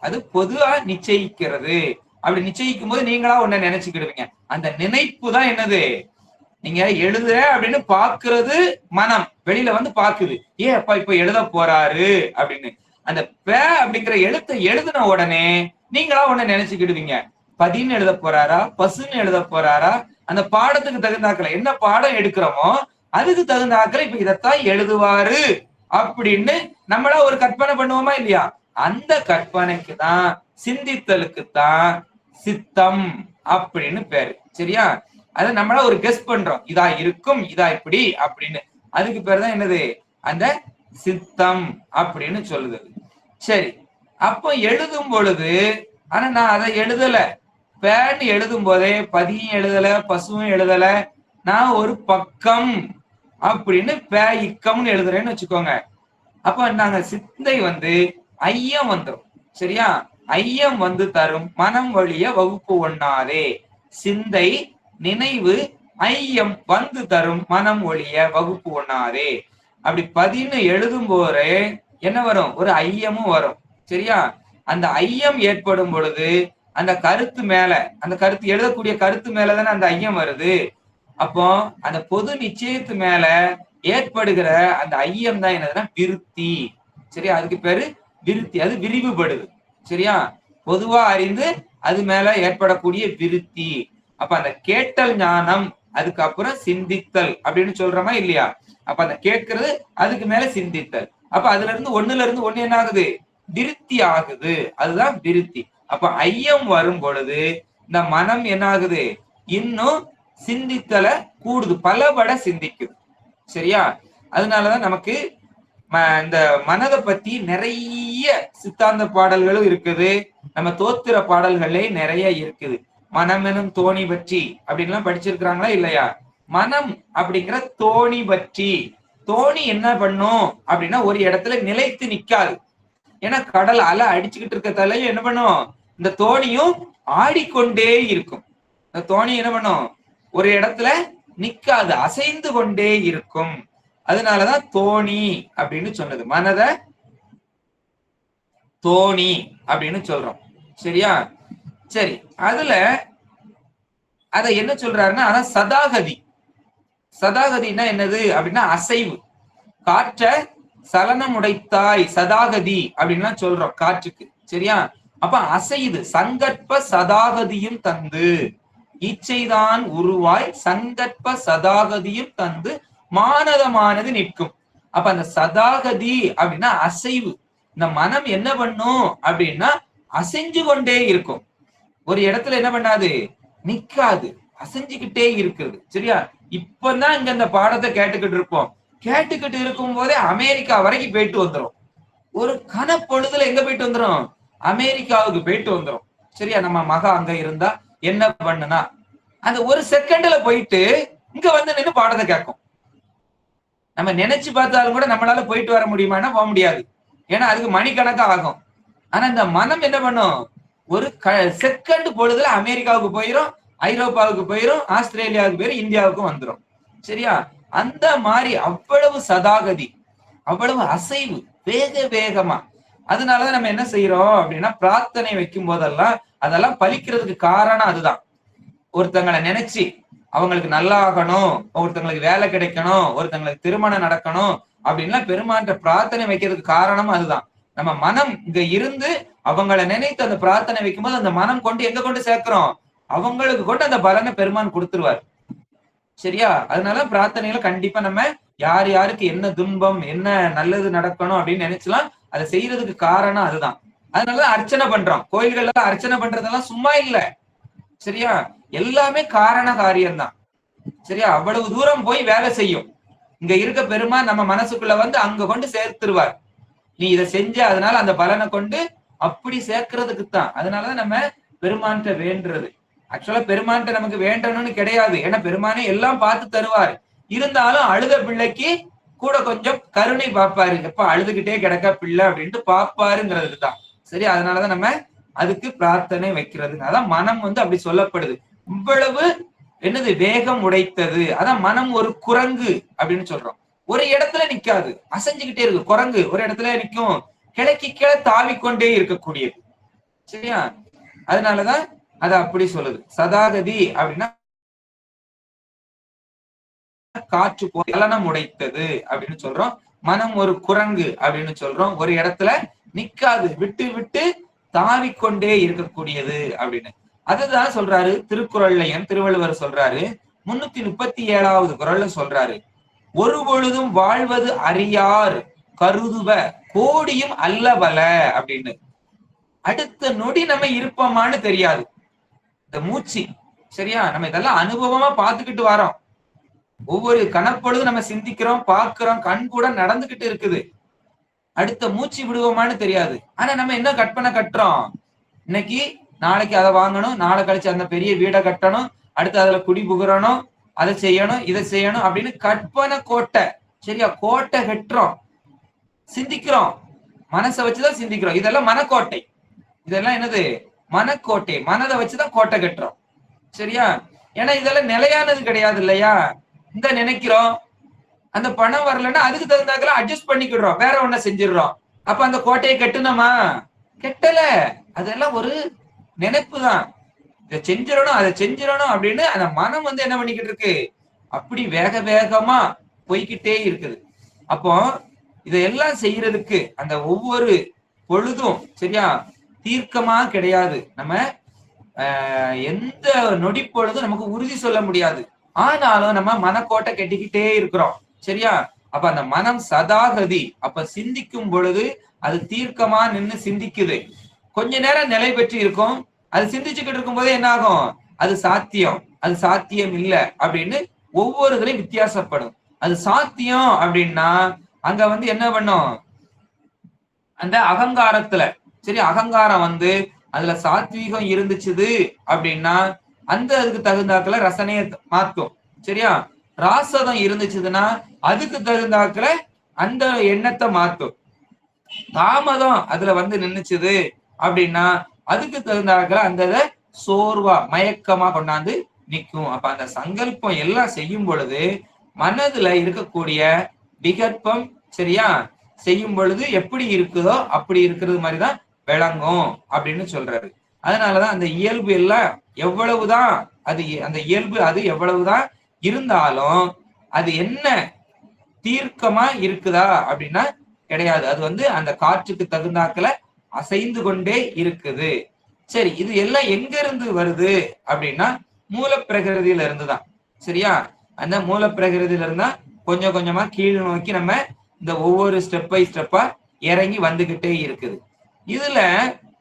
அது பொதுவா நிச்சயிக்கிறது. அப்படி நிச்சயிக்கும் போது நீங்களா ஒண்ணு நினைச்சுக்கிடுவீங்க. அந்த நினைப்பு தான் என்னது, நீங்க எழுதுற அப்படின்னு பாக்குறது மனம் வெளியில வந்து பாக்குது, ஏன் அப்பா இப்ப எழுத போறாரு அப்படின்னு. அந்த ப அப்படிங்கிற எழுத்தை எழுதின உடனே நீங்களா ஒண்ணு நினைச்சுக்கிடுவீங்க, பதின்னு எழுத போறாரா பசுன்னு எழுத போறாரா, அந்த பாடத்துக்கு தகுந்தாக்கல என்ன பாடம் எடுக்கிறோமோ அதுக்கு தகுந்தாக்கல இப்ப இதைத்தான் எழுதுவாரு அப்படின்னு நம்மளா ஒரு கற்பனை பண்ணுவோமா இல்லையா. அந்த கற்பனைக்கு தான், சிந்தித்தலுக்கு தான் சித்தம் அப்படின்னு பேரு. சரியா? அது நம்மளா ஒரு கெஸ் பண்றோம், இதா இருக்கும், இதா இப்படி அப்படின்னு. அதுக்கு பேர் தான் என்னது, அந்த சித்தம் அப்படின்னு சொல்லுது. சரி, அப்போ எழுதும் பொழுது, ஆனா நான் அதை எழுதல, பேன்னு எழுதும் போதே பதியும் எழுதல, பசுவும் எழுதல, நான் ஒரு பக்கம் அப்படின்னு பே இக்கம்னு எழுதுறேன்னு வச்சுக்கோங்க. அப்ப நாங்க சிந்தை வந்து ஐயம் வந்துடும். சரியா? ஐயம் வந்து தரும் மனம் வழிய வகுப்பு ஒண்ணாதே. சிந்தை நினைவு ஐயம் வந்து தரும் மனம் ஒழிய வகுப்பு ஒண்ணாதே. அப்படி பதின்னு எழுதும் போதே என்ன வரும், ஒரு ஐயமும் வரும். சரியா? அந்த ஐயம் ஏற்படும் பொழுது அந்த கருத்து மேல, அந்த கருத்து எழுதக்கூடிய கருத்து மேலதானே அந்த ஐயம் வருது. அப்போ அந்த பொது நிச்சயத்து மேல ஏற்படுகிற அந்த ஐயம் தான் என்னதுன்னா விருத்தி. சரியா? அதுக்கு பேரு விருத்தி. அது விரிவுபடுது. சரியா? பொதுவா அறிந்து அது மேல ஏற்படக்கூடிய விருத்தி. அப்ப அந்த கேட்டல் ஞானம், அதுக்கப்புறம் சிந்தித்தல் அப்படின்னு சொல்றோமா இல்லையா? அப்ப அந்த கேட்கறது, அதுக்கு மேல சிந்தித்தல். அப்ப அதுல இருந்து ஒண்ணு என்ன ஆகுது, விருத்தி ஆகுது. அதுதான் விருத்தி. அப்ப ஐயம் வரும் பொழுது இந்த மனம் என்ன ஆகுது, இன்னும் சிந்தித்தலை கூடுது, பலபட சிந்திக்குது. சரியா? அதனாலதான் நமக்கு இந்த மனதை பத்தி நிறைய சித்தாந்த பாடல்களும் இருக்குது, நம்ம தோத்திர பாடல்களே நிறைய இருக்குது. மனம் எனும் தோணி பற்றி அப்படின்லாம் படிச்சிருக்கிறாங்களா இல்லையா? மனம் அப்படிங்கிற தோணி பற்றி, தோணி என்ன பண்ணும் அப்படின்னா ஒரு இடத்துல நிலைத்து நிக்காது. ஏன்னா கடல் அலை அடிச்சுக்கிட்டு இருக்க தலையும் என்ன பண்ணும், இந்த தோணியும் ஆடிக்கொண்டே இருக்கும். இந்த தோணி என்ன பண்ணும், ஒரு இடத்துல நிக்காது, அசைந்து கொண்டே இருக்கும். அதனாலதான் தோணி அப்படின்னு சொன்னது. மனத தோணி அப்படின்னு சொல்றோம். சரியா? சரி, அதுல அத என்ன சொல்றாருன்னா, அதான் சதாகதி. சதாகதினா என்னது அப்படின்னா அசைவு. காற்ற சலனம் உடைத்தாய் சதாகதி அப்படின்னா சொல்றோம் காற்றுக்கு. சரியா? அப்ப அசையுது. சங்கற்ப சதாகதியும் தந்து இச்சைதான் உருவாய் சங்கற்ப சதாகதியும் தந்து மானதமானது நிற்கும். அப்ப அந்த சதாகதி அப்படின்னா அசைவு. இந்த மனம் என்ன பண்ணும் அப்படின்னா அசைஞ்சு கொண்டே இருக்கும். ஒரு இடத்துல என்ன பண்ணாது, நிக்காது, அசைஞ்சுக்கிட்டே இருக்குது. சரியா? இப்பதான் இங்க இந்த பாடத்தை கேட்டுக்கிட்டு இருப்போம். கேட்டுக்கிட்டு இருக்கும் போதே அமெரிக்கா வரைக்கும் போயிட்டு வந்துடும். ஒரு கனப்பொழுதுல எங்க போயிட்டு வந்துடும், அமெரிக்காவுக்கு போயிட்டு வந்துடும். சரியா? நம்ம மகா அங்க இருந்தா என்ன பண்ணுனா அந்த ஒரு செகண்ட்ல போயிட்டு இங்க வந்து நின்று பாடத்தை கேட்கும். நம்ம நினைச்சு பார்த்தாலும் கூட நம்மளால போயிட்டு வர முடியுமானா போக முடியாது. ஏன்னா அதுக்கு மணிக்கணக்கா ஆகும். ஆனா இந்த மனம் என்ன பண்ணும், ஒரு செகண்ட் பொழுதுல அமெரிக்காவுக்கு போயிரும், ஐரோப்பாவுக்கு போயிரும், ஆஸ்திரேலியாவுக்கு போயிரும், இந்தியாவுக்கும் வந்துடும். சரியா? அந்த மாதிரி அவ்வளவு சதாகதி, அவ்வளவு அசைவு, வேக வேகமா. அதனாலதான் நம்ம என்ன செய்யறோம் அப்படின்னா பிரார்த்தனை வைக்கும் போதெல்லாம் அதெல்லாம் பலிக்கிறதுக்கு காரணம் அதுதான். ஒருத்தங்களை நினைச்சு அவங்களுக்கு நல்லா ஆகணும், ஒருத்தங்களுக்கு வேலை கிடைக்கணும், ஒருத்தங்களுக்கு திருமணம் நடக்கணும் அப்படின்லாம் பெருமான்ற பிரார்த்தனை வைக்கிறதுக்கு காரணம் அதுதான். நம்ம மனம் இங்க இருந்து அவங்களை நினைத்து அந்த பிரார்த்தனை வைக்கும்போது அந்த மனம் கொண்டு எங்க கொண்டு சேர்க்கிறோம், அவங்களுக்கு கொண்டு அந்த பலனை பெருமான் கொடுத்துருவார். சரியா? அதனால பிரார்த்தனைகளை கண்டிப்பா நம்ம யார் யாருக்கு என்ன துன்பம், என்ன நல்லது நடக்கணும் அப்படின்னு நினைச்சலாம் அதை செய்யறதுக்கு காரணம் அதுதான். அதனாலதான் அர்ச்சனை பண்றோம். கோயில்கள்ல அர்ச்சனை பண்றதெல்லாம் சும்மா இல்ல. சரியா? எல்லாமே காரண காரியம்தான். சரியா? அவ்வளவு தூரம் போய் வேலை செய்யும். இங்க இருக்க பெருமான் நம்ம மனசுக்குள்ள வந்து அங்க கொண்டு சேர்த்துருவார். நீ இதை செஞ்ச, அதனால அந்த பலனை கொண்டு அப்படி சேர்க்கறதுக்கு தான். அதனாலதான் நம்ம பெருமான்கிட்ட வேண்டுறது. ஆக்சுவலா பெருமான்கிட்ட நமக்கு வேண்டணும்னு கிடையாது. ஏன்னா பெருமானே எல்லாம் பார்த்து தருவார். இருந்தாலும் அழுத பிள்ளைக்கு கூட கொஞ்சம் கருணை பார்ப்பாரு. எப்ப அழுதுகிட்டே கிடக்க பிள்ளை அப்படின்ட்டு பார்ப்பாருங்கிறதுக்கு தான். சரி, அதனாலதான் நம்ம அதுக்கு பிரார்த்தனை வைக்கிறது. அதான் மனம் வந்து அப்படி சொல்லப்படுது. இவ்வளவு என்னது வேகம் உடைத்தது. அதான் மனம் ஒரு குரங்கு அப்படின்னு சொல்றோம். ஒரு இடத்துல நிக்காது, அசைஞ்சுக்கிட்டே இருக்கு. குரங்கு ஒரு இடத்துல நிக்கும், கிளைக்கு கீழே தாவிக்கொண்டே இருக்கக்கூடியது. சரியா? அதனாலதான் அத அப்படி சொல்லுது. சதாகதி அப்படின்னா காற்று சலனம் உடைத்தது அப்படின்னு சொல்றோம். மனம் ஒரு குரங்கு அப்படின்னு சொல்றோம். ஒரு இடத்துல நிக்காது, விட்டு விட்டு தாவிக்கொண்டே இருக்கக்கூடியது அப்படின்னு. அதுதான் சொல்றாரு திருக்குறள்லையும். திருவள்ளுவர் சொல்றாரு 337வது குறள்ல சொல்றாரு, ஒரு பொழுதும் வாழ்வது அறியார் கருதுவ கோடியும் அல்லவல அப்படின்னு. அடுத்த நொடி நம்ம இருப்போமான்னு தெரியாது. இந்த மூச்சு. சரியா? நம்ம இதெல்லாம் அனுபவமா பார்த்துக்கிட்டு வரோம். ஒவ்வொரு கணப்பொழுது நம்ம சிந்திக்கிறோம், பார்க்கிறோம், கண் கூட நடந்துகிட்டு இருக்குது. அடுத்த மூச்சு விடுவோமான்னு தெரியாது. ஆனா நம்ம என்ன கற்பனை கட்டுறோம்? இன்னைக்கு நாளைக்கு அதை வாங்கணும், நாளை கழிச்சு அந்த பெரிய வீடை கட்டணும், அடுத்து அதுல குடி புகுறணும், அதை செய்யணும், இதை செய்யணும் அப்படின்னு கற்பனை கோட்டை. சரியா? கோட்டை கட்டுறோம், சிந்திக்கிறோம், மனசை வச்சுதான் சிந்திக்கிறோம். இதெல்லாம் மனக்கோட்டை. இதெல்லாம் என்னது? மனக்கோட்டை. மனதை வச்சுதான் கோட்டை கட்டுறோம். சரியா? ஏன்னா இதெல்லாம் நிலையானது கிடையாது இல்லையா? இந்த நினைக்கிறோம், அந்த பணம் வரலன்னா அதுக்கு தகுந்தாக்கெல்லாம் அட்ஜஸ்ட் பண்ணிக்கிடுறோம், வேற ஒண்ண செஞ்சிடறோம். அப்ப அந்த கோட்டையை கட்டுனோமா? கெட்டல. அதெல்லாம் ஒரு நினைப்பு தான். இதை செஞ்சிடணும், அதை செஞ்சிடணும் அப்படின்னு அந்த மனம் வந்து என்ன பண்ணிக்கிட்டு இருக்கு? அப்படி வேக வேகமா போய்கிட்டே இருக்குது. அப்போ இதையெல்லாம் செய்யறதுக்கு அந்த ஒவ்வொரு பொழுதும் சரியா தீர்க்கமா கிடையாது. நம்ம எந்த நொடி பொழுதும் நமக்கு உறுதி சொல்ல முடியாது. ஆனாலும் நம்ம மனக்கோட்டை கட்டிக்கிட்டே இருக்கிறோம். சரியா? அப்ப அந்த மனம் சதாகதி. அப்ப சிந்திக்கும் பொழுது அது தீர்க்கமா நின்று சிந்திக்குது. கொஞ்ச நேரம் நிலை பெற்று இருக்கும். அது சிந்திச்சுக்கிட்டு இருக்கும் போதே என்ன ஆகும்? அது சாத்தியம், அது சாத்தியம் இல்ல அப்படின்னு ஒவ்வொருத்தரையும் வித்தியாசப்படும். அது சாத்தியம் அப்படின்னா அங்க வந்து என்ன பண்ணும்? அந்த அகங்காரத்துல சரி அகங்காரம் வந்து அதுல சாத்வீகம் இருந்துச்சுது அப்படின்னா அந்த அதுக்கு தகுந்தாக்குல ரசனையை மாத்தும். சரியா? ராசதம் இருந்துச்சுதுன்னா அதுக்கு தகுந்தாக்குல அந்த எண்ணத்தை மாத்தும். தாமதம் அதுல வந்து நின்னுச்சுது அப்படின்னா அதுக்கு தகுந்தாக்குல அந்த சோர்வா மயக்கமா கொண்டாந்து நிற்கும். அப்ப அந்த சங்கல்பம் எல்லாம் செய்யும் பொழுது மனதுல இருக்கக்கூடிய விகற்பம் சரியா செய்யும் பொழுது எப்படி இருக்குதோ அப்படி இருக்கிறது மாதிரிதான் விளங்கும் அப்படின்னு சொல்றாரு. அதனாலதான் அந்த இயல்பு எல்லாம் எவ்வளவுதான் அது அந்த இயல்பு அது எவ்வளவுதான் இருந்தாலும் அது என்ன தீர்க்கமா இருக்குதா அப்படின்னா கிடையாது. அது வந்து அந்த காற்றுக்கு தகுந்தாக்கல அசைந்து கொண்டே இருக்குது. சரி, இது எல்லாம் எங்க இருந்து வருது அப்படின்னா மூலப்பிரகிருதியில இருந்துதான். சரியா? அந்த மூலப்பிரகிருதியில இருந்தா கொஞ்சம் கொஞ்சமா கீழ் நோக்கி நம்ம இந்த ஒவ்வொரு ஸ்டெப் பை ஸ்டெப்பா இறங்கி வந்துகிட்டே இருக்குது. இதுல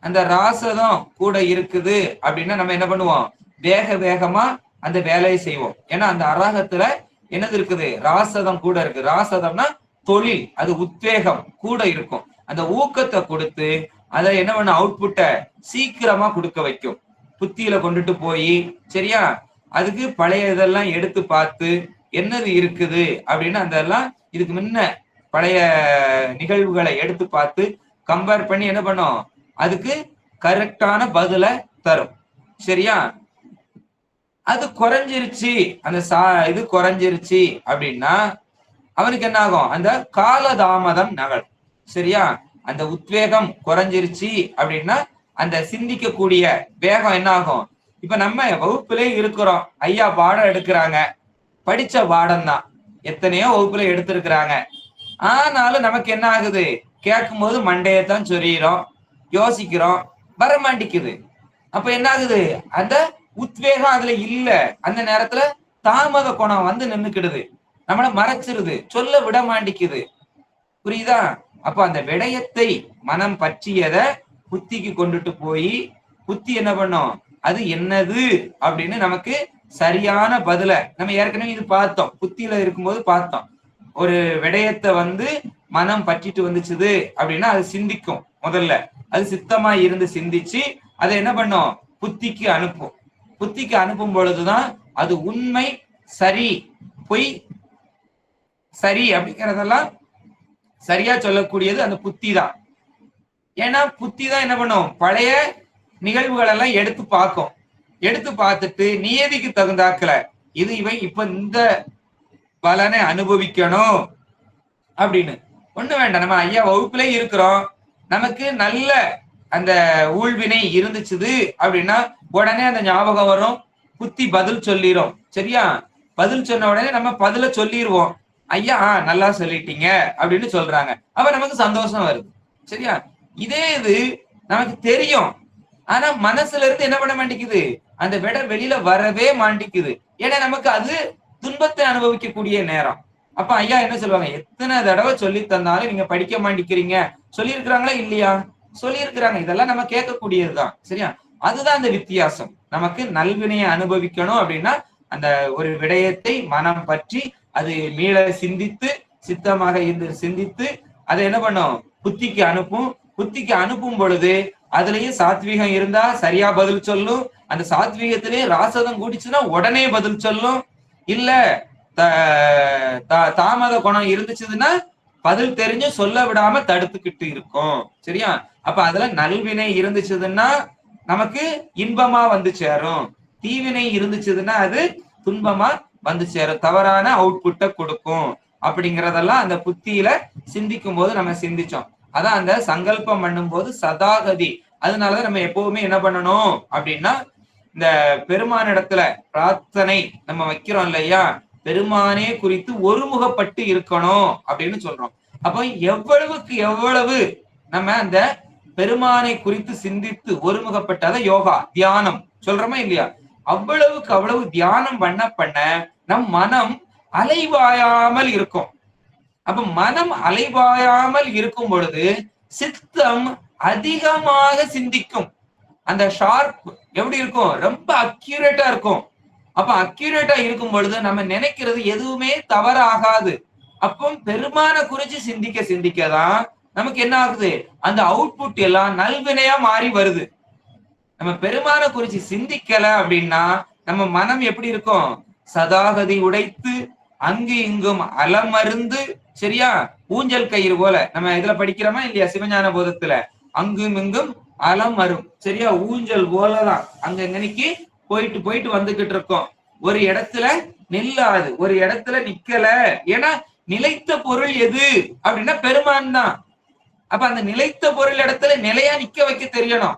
அந்த ராசதம் கூட இருக்குது அப்படின்னா நம்ம என்ன பண்ணுவோம்? வேக வேகமா அந்த வேலையை செய்வோம். ஏன்னா அந்த அரகத்துல என்னது இருக்குது? ராசதம் கூட இருக்கு. ராசதம்னா தொழில், அது உத்வேகம் கூட இருக்கும். அந்த ஊக்கத்தை கொடுத்து அதை என்ன பண்ண அவுட்புட்டை சீக்கிரமா கொடுக்க வைக்கும். புத்தியில கொண்டுட்டு போய் சரியா அதுக்கு பழைய இதெல்லாம் எடுத்து பார்த்து என்னது இருக்குது அப்படின்னு அதெல்லாம் இதுக்கு முன்ன பழைய நிகழ்வுகளை எடுத்து பார்த்து கம்பேர் பண்ணி என்ன பண்ணும்? அதுக்கு கரெக்டான பதில தரும். சரியா? அது குறைஞ்சிருச்சு, அந்த இது குறைஞ்சிருச்சு அப்படின்னா அவனுக்கு என்ன ஆகும்? அந்த காலதாமதம் நகல். சரியா? அந்த உத்வேகம் குறைஞ்சிருச்சு அப்படின்னா அந்த சிந்திக்கக்கூடிய வேகம் என்ன ஆகும்? இப்ப நம்ம வகுப்புல இருக்கிறோம், ஐயா பாடம் எடுக்கிறாங்க, படிச்ச பாடம் தான், எத்தனையோ வகுப்புல எடுத்திருக்கிறாங்க. ஆனாலும் நமக்கு என்ன ஆகுது? கேட்கும் போது மண்டையத்தான் சொறிகிறோம், யோசிக்கிறோம், வரமாட்டிக்குது. அப்ப என்ன ஆகுது? அந்த உத்வேகம் அதுல இல்ல. அந்த நேரத்துல தாமத குணம் வந்து நின்னுக்கிடுது, நம்மள மறைச்சிருது, சொல்ல விட மாட்டிக்குது. புரியுதா? அப்ப அந்த விடயத்தை மனம் பற்றியத புத்திக்கு கொண்டுட்டு போய் புத்தி என்ன பண்ணும்? அது என்னது அப்படின்னு நமக்கு சரியான பதில நம்ம ஏற்கனவே இது பார்த்தோம், புத்தியில இருக்கும்போது பார்த்தோம். ஒரு விடயத்தை வந்து மனம் பற்றிட்டு வந்துச்சுது அப்படின்னா அது சிந்திக்கும். முதல்ல அது சித்தமா இருந்து சிந்திச்சு அதை என்ன பண்ணும்? புத்திக்கு அனுப்பும். புத்திக்கு அனுப்பும் பொழுதுதான் அது உண்மை, சரி, பொய், சரி அப்படிங்கிறதெல்லாம் சரியா சொல்லக்கூடியது அந்த புத்தி தான். ஏன்னா புத்தி தான் என்ன பண்ணும்? பழைய நிகழ்வுகள் எல்லாம் எடுத்து பார்க்கும். எடுத்து பார்த்துட்டு நியதிக்கு தகுந்தாக்கல இது இவன் இப்ப இந்த பலனை அனுபவிக்கணும் அப்படின்னு ஒண்ணு வேண்டாம். நம்ம ஐயா வகுப்புல இருக்கிறோம், நமக்கு நல்ல அந்த ஊழ்வினை இருந்துச்சுது அப்படின்னா உடனே அந்த ஞாபகம் வரும், புத்தி பதில் சொல்லிரும். சரியா? பதில் சொன்ன உடனே நம்ம பதில சொல்லிடுவோம். ஐயா நல்லா சொல்லிட்டீங்க அப்படின்னு சொல்றாங்க. அப்ப நமக்கு சந்தோஷம் வருது. சரியா? இதே இது நமக்கு தெரியும், ஆனா மனசுல இருந்து என்ன பண்ண மாட்டேங்குது? அந்த விட வெளியில வரவே மாட்டேங்குது. ஏன்னா நமக்கு அது துன்பத்தை அனுபவிக்கக்கூடிய நேரம். அப்ப ஐயா என்ன சொல்லுவாங்க? எத்தனை தடவை சொல்லி தந்தாலும் நீங்க படிக்க மாட்டேங்கிறீங்க. சொல்லியிருக்கிறாங்களா இல்லையா? சொல்லியிருக்கிறாங்க. இதெல்லாம் நம்ம கேட்கக்கூடியதுதான். சரியா? அதுதான் அந்த வித்தியாசம். நமக்கு நல்வினையை அனுபவிக்கணும் அப்படின்னா அந்த ஒரு விடயத்தை மனம் பற்றி அது மீள சிந்தித்து சித்தமாக இருந்து சிந்தித்து அதை என்ன பண்ணும், புத்திக்கு அனுப்பும். புத்திக்கு அனுப்பும் பொழுது அதுலயும் சாத்வீகம் இருந்தா சரியா பதில் சொல்லும். அந்த சாத்வீகத்திலேயே ராசதம் கூடிச்சுன்னா உடனே பதில் சொல்லும். இல்ல தாமத குணம் இருந்துச்சுன்னா பதில் தெரிஞ்சு சொல்ல விடாம தடுத்துக்கிட்டு இருக்கும். சரியா? அப்ப அதுல நல்வினை இருந்துச்சுன்னா நமக்கு இன்பமா வந்து சேரும், தீவினை இருந்துச்சுன்னா அது துன்பமா வந்து சேரும், தவறான அவுட்புட்டை கொடுக்கும். அப்படிங்கறதெல்லாம் அந்த புத்தியில சிந்திக்கும் போது நம்ம சிந்திச்சோம். அதான் அந்த சங்கல்பம் பண்ணும் போது சதாகதி. அதனாலதான் நம்ம எப்பவுமே என்ன பண்ணணும் அப்படின்னா, இந்த பெருமானிடத்துல பிரார்த்தனை நம்ம வைக்கிறோம் இல்லையா, பெருமானே குறித்து ஒருமுகப்பட்டு இருக்கணும் அப்படின்னு சொல்றோம். அப்போ எவ்வளவுக்கு எவ்வளவு நம்ம அந்த பெருமானை குறித்து சிந்தித்து ஒருமுகப்பட்டத யோகா தியானம் சொல்றோமா இல்லையா, அவ்வளவுக்கு அவ்வளவு தியானம் பண்ண பண்ண நம் மனம் அலைவாயாமல் இருக்கும். அப்ப மனம் அலைவாயாமல் இருக்கும் பொழுது சித்தம் அதிகமாக சிந்திக்கும். அந்த ஷார்ப் எப்படி இருக்கும், ரொம்ப அக்யூரேட்டா இருக்கும். அப்ப அக்யூரேட்டா இருக்கும் பொழுது நம்ம நினைக்கிறது எதுவுமே தவறாகாது. அப்போ பெருமான குறிச்சு சிந்திக்க சிந்திக்கதான் நமக்கு என்ன ஆகுது, அந்த அவுட்புட் எல்லாம் நல்வினையா மாறி வருது. நம்ம பெருமான குறிச்சு சிந்திக்கல அப்படின்னா நம்ம மனம் எப்படி இருக்கும், சதாகதி உடைத்து அங்கு இங்கும் அலமருந்து. சரியா? ஊஞ்சல் கயிறு போல நம்ம இதுல படிக்கிறோமா இல்லையா, சிவஞான போதத்துல அங்கும் இங்கும் அலமரும். சரியா? ஊஞ்சல் போலதான் அங்க இன்னைக்கு போயிட்டு போயிட்டு வந்துகிட்டு இருக்கோம். ஒரு இடத்துல நில்லாது, ஒரு இடத்துல நிக்கல. ஏன்னா நிலைத்த பொருள் எது அப்படின்னா பெருமான் தான். அப்ப அந்த நிலைத்த பொருள் இடத்துல நிலையா நிக்க வைக்க தெரியணும்.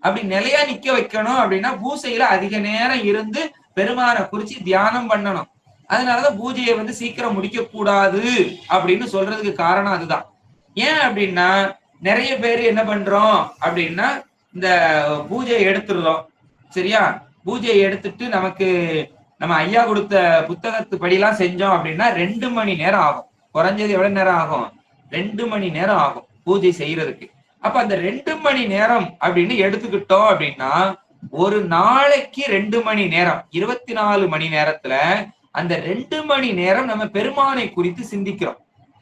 அப்படி நிலையா நிக்க வைக்கணும் அப்படின்னா பூசையில அதிக நேரம் இருந்து பெருமான குறிச்சு தியானம் பண்ணணும். அதனாலதான் பூஜையை வந்து சீக்கிரம் முடிக்க கூடாது அப்படின்னு சொல்றதுக்கு காரணம் அதுதான். ஏன் அப்படின்னா நிறைய பேர் என்ன பண்றோம் அப்படின்னா இந்த பூஜையை எடுத்துடுறோம். சரியா? பூஜையை எடுத்துட்டு நமக்கு நம்ம ஐயா கொடுத்த புத்தகத்து படிலாம் செஞ்சோம் அப்படின்னா 2 மணி நேரம் ஆகும். குறைஞ்சது எவ்வளவு நேரம் ஆகும், 2 மணி நேரம் ஆகும் பூஜை செய்யறதுக்கு. அப்ப அந்த 2 மணி நேரம் அப்படின்னு எடுத்துக்கிட்டோம் அப்படின்னா ஒரு நாளைக்கு 2 மணி நேரம், 24 மணி நேரத்துல அந்த 2 மணி நேரம் நம்ம பெருமானை குறித்து சிந்திக்கிறோம்.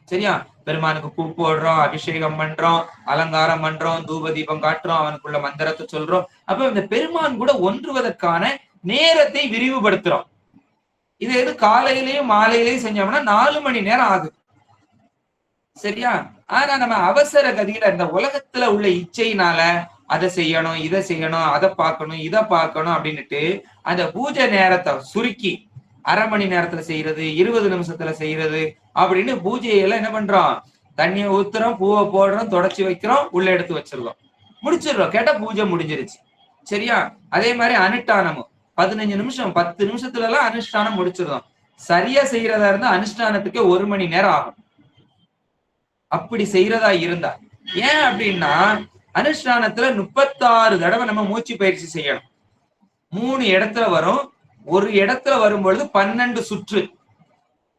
சரியா? பெருமானுக்கு பூ போடுறோம், அபிஷேகம் பண்றோம், அலங்காரம் பண்றோம், தூப தீபம் காட்டுறோம், அவனுக்குள்ள மந்திரத்தை சொல்றோம். அப்ப இந்த பெருமான் கூட ஒன்றுவதற்கான நேரத்தை விரிவுபடுத்துறோம். இது எது காலையிலையும் மாலையிலையும் செஞ்சோம்னா 4 மணி நேரம் ஆகுது. சரியா? ஆனா நம்ம அவசர கதியில இந்த உலகத்துல உள்ள இச்சையினால அதை செய்யணும், இதை செய்யணும், அதை பார்க்கணும், இதை பார்க்கணும் அப்படின்னுட்டு அந்த பூஜை நேரத்தை சுருக்கி 1/2 மணி நேரத்துல செய்யறது, 20 நிமிஷத்துல செய்யறது அப்படின்னு பூஜையெல்லாம் என்ன பண்றோம், தண்ணியை ஊத்துறோம், பூவை போடுறோம், தொடச்சி வைக்கிறோம், உள்ள எடுத்து வச்சிருக்கோம், முடிச்சிடுறோம். கேட்டா பூஜை முடிஞ்சிருச்சு. சரியா? அதே மாதிரி அனுஷ்டானமும் 15 நிமிஷம் 10 நிமிஷத்துல எல்லாம் அனுஷ்டானம் முடிச்சிருந்தோம். சரியா செய்யறதா இருந்தா அனுஷ்டானத்துக்கு 1 மணி நேரம் ஆகும். அப்படி செய்யறதா இருந்தா ஏன் அப்படின்னா அனுஷ்டானத்துல 36 தடவை நம்ம மூச்சு பயிற்சி செய்யணும். 3 இடத்துல வரும். ஒரு இடத்துல வரும்பொழுது 12 சுற்று.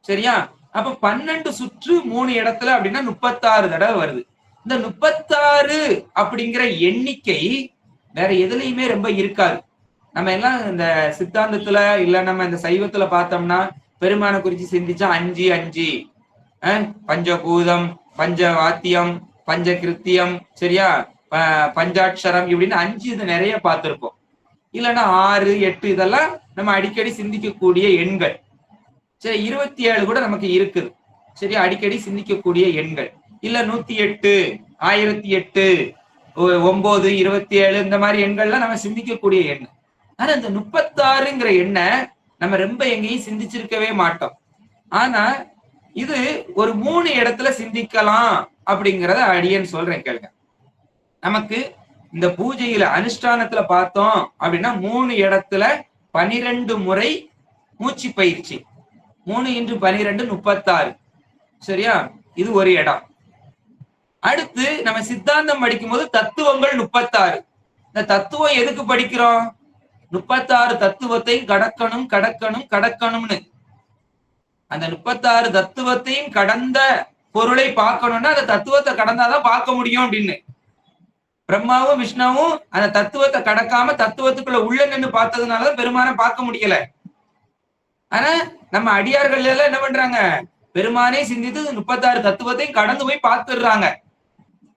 சரியா? அப்ப 12 சுற்று 3 இடத்துல அப்படின்னா 36 தடவை வருது. இந்த 36 அப்படிங்கிற எண்ணிக்கை வேற எதுலையுமே ரொம்ப இருக்காது. நம்ம எல்லாம் இந்த சித்தாந்தத்துல இல்ல நம்ம இந்த சைவத்துல பார்த்தோம்னா பெருமான குறிச்சு சிந்திச்சா 5 5 பஞ்சபூதம், பஞ்ச வாத்தியம், பஞ்ச கிருத்தியம், சரியா, பஞ்சாட்சரம் இப்படின்னு 5 இது நிறைய பார்த்திருப்போம். இல்லைன்னா 6 8 இதெல்லாம் நம்ம அடிக்கடி சிந்திக்கக்கூடிய எண்கள். சரி, 27 கூட நமக்கு இருக்குது. சரியா? அடிக்கடி சிந்திக்கக்கூடிய எண்கள். இல்ல 108, 1008, 9, 27 இந்த மாதிரி எண்கள்லாம் நம்ம சிந்திக்கக்கூடிய எண். ஆனா இந்த 36ங்கிற எண்ணை நம்ம ரொம்ப எங்கேயும் சிந்திச்சிருக்கவே மாட்டோம். ஆனா இது ஒரு 3 இடத்துல சிந்திக்கலாம் அப்படிங்கிறத அடியேன்னு சொல்றேன் கேளுங்க. நமக்கு இந்த பூஜையில அனுஷ்டானத்துல பார்த்தோம் அப்படின்னா 3 இடத்துல 12 முறை மூச்சு பயிற்சி. 3 × 12 36. சரியா? இது ஒரு இடம். அடுத்து நம்ம சித்தாந்தம் படிக்கும் போது தத்துவங்கள் 36. இந்த தத்துவம் எதுக்கு படிக்கிறோம், 36 தத்துவத்தை கடக்கணும் கடக்கணும் கடக்கணும்னு. அந்த 36 தத்துவத்தையும் கடந்த பொருளை பார்க்கணும்னா அந்த தத்துவத்தை கடந்தாதான் பார்க்க முடியும் அப்படின்னு. பிரம்மாவும் விஷ்ணுவும் அந்த தத்துவத்தை கடக்காம தத்துவத்துக்குள்ள உள்ள நின்று பார்த்ததுனாலதான் பெருமானை பார்க்க முடியல. ஆனா நம்ம அடியார்கள் எல்லாம் என்ன பண்றாங்க, பெருமானே சிந்தித்து 36 தத்துவத்தையும் கடந்து போய் பார்த்துடுறாங்க.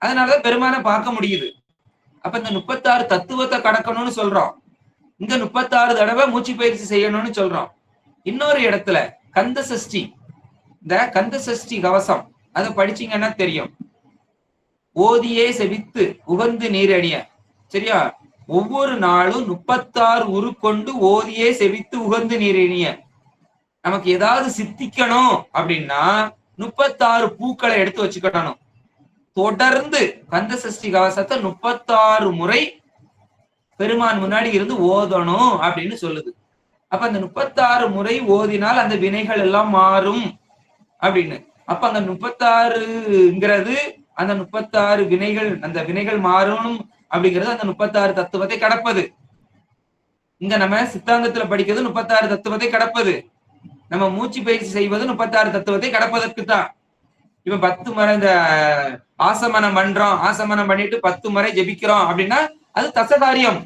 அதனாலதான் பெருமானை பார்க்க முடியுது. அப்ப இந்த 36 தத்துவத்தை கடக்கணும்னு சொல்றோம். இந்த 36 தடவை மூச்சு பயிற்சி செய்யணும்னு சொல்றோம். இன்னொரு இடத்துல கந்த சஷ்டி, இந்த கந்த சஷ்டி கவசம் அதை படிச்சீங்கன்னா தெரியும். ஓதியே செவித்து உகந்து நீர் அணிய, சரியா? ஒவ்வொரு நாளும் 36 உருக்கொண்டு ஓதியே செவித்து உகந்து நீர் அணிய. நமக்கு ஏதாவது சித்திக்கணும் அப்படின்னா 36 பூக்களை எடுத்து வச்சுக்கணும். தொடர்ந்து கந்த சஷ்டி கவசத்தை 36 முறை பெருமான் முன்னாடி இருந்து ஓதணும் அப்படின்னு சொல்லுது. அப்ப அந்த 36 முறை ஓதினால் அந்த வினைகள் எல்லாம் மாறும் அப்படின்னு. அப்ப அந்த 36ங்கிறது அந்த 36 வினைகள், அந்த வினைகள் மாறணும் அப்படிங்கிறது அந்த 36 தத்துவத்தை கடப்பது. இங்க நம்ம சித்தாந்தத்துல படிக்கிறது 36 தத்துவத்தை கடப்பது. நம்ம மூச்சு பயிற்சி செய்வது 36 தத்துவத்தை கடப்பதற்கு தான். இப்ப 10 முறை இந்த ஆசமனம் பண்றோம், ஆசமனம் பண்ணிட்டு 10 முறை ஜெபிக்கிறோம் அப்படின்னா அது தசகாரியம்.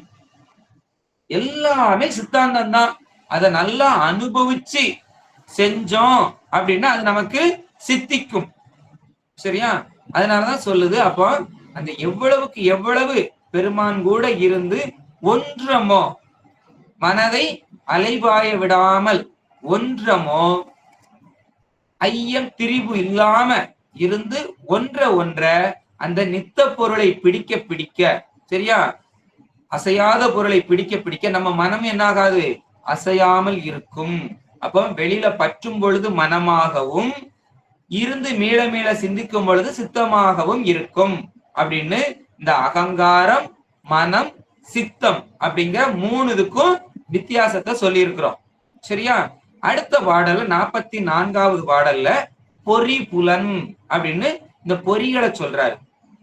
எல்லாமே சித்தாந்தம் தான். அதை நல்லா அனுபவிச்சு செஞ்சோம் அப்படின்னா அது நமக்கு சித்திக்கும். சரியா? அதனாலதான் சொல்லுது. அப்போ அந்த எவ்வளவுக்கு எவ்வளவு பெருமான் கூட இருந்து ஒன்றமோ, மனதை அலைபாய விடாமல் ஒன்றமோ, ஐயம் திரிவு இல்லாம இருந்து ஒன்ற அந்த நித்த பொருளை பிடிக்க பிடிக்க, சரியா, அசையாத பொருளை பிடிக்க பிடிக்க நம்ம மனம் என்னாகாது, அசையாமல் இருக்கும். அப்போ வெளியில பற்றும் பொழுது மனமாகவும் இருந்து மீள மீள சிந்திக்கும் பொழுது சித்தமாகவும் இருக்கும் அப்படின்னு இந்த அகங்காரம், மனம், சித்தம் அப்படிங்கிற 3 இதுக்கும் வித்தியாசத்தை சொல்லி இருக்கிறோம். சரியா? அடுத்த பாடல்ல 44வது பாடல்ல பொறி புலன் அப்படின்னு இந்த பொறிகளை சொல்றாரு.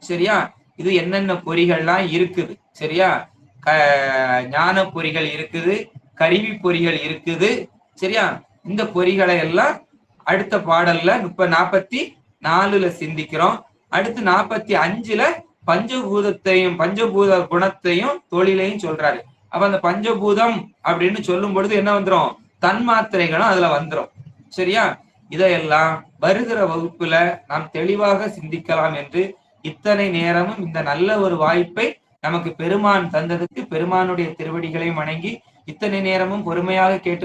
சரியா? இது என்னென்ன பொறிகள்லாம் இருக்குது, சரியா? ஞான பொறிகள் இருக்குது, கருவி பொறிகள் இருக்குது, சரியா? இந்த பொறிகளை எல்லாம் அடுத்த பாடல்ல 44ல சிந்திக்கிறோம். அடுத்து 45ல பஞ்சபூதத்தையும் பஞ்சபூத குணத்தையும் தொழிலையும் சொல்றாரு. அப்ப அந்த பஞ்சபூதம் அப்படின்னு சொல்லும் பொழுது என்ன வந்துடும், தன்மாத்திரைகளும் அதுல வந்துடும். சரியா? இதையெல்லாம் வருகிற வகுப்புல நாம் தெளிவாக சிந்திக்கலாம் என்று இத்தனை நேரமும் இந்த நல்ல ஒரு வாய்ப்பை நமக்கு பெருமான் தந்ததுக்கு பெருமானுடைய திருவடிகளை வணங்கி இத்தனை நேரமும் பொறுமையாக கேட்டு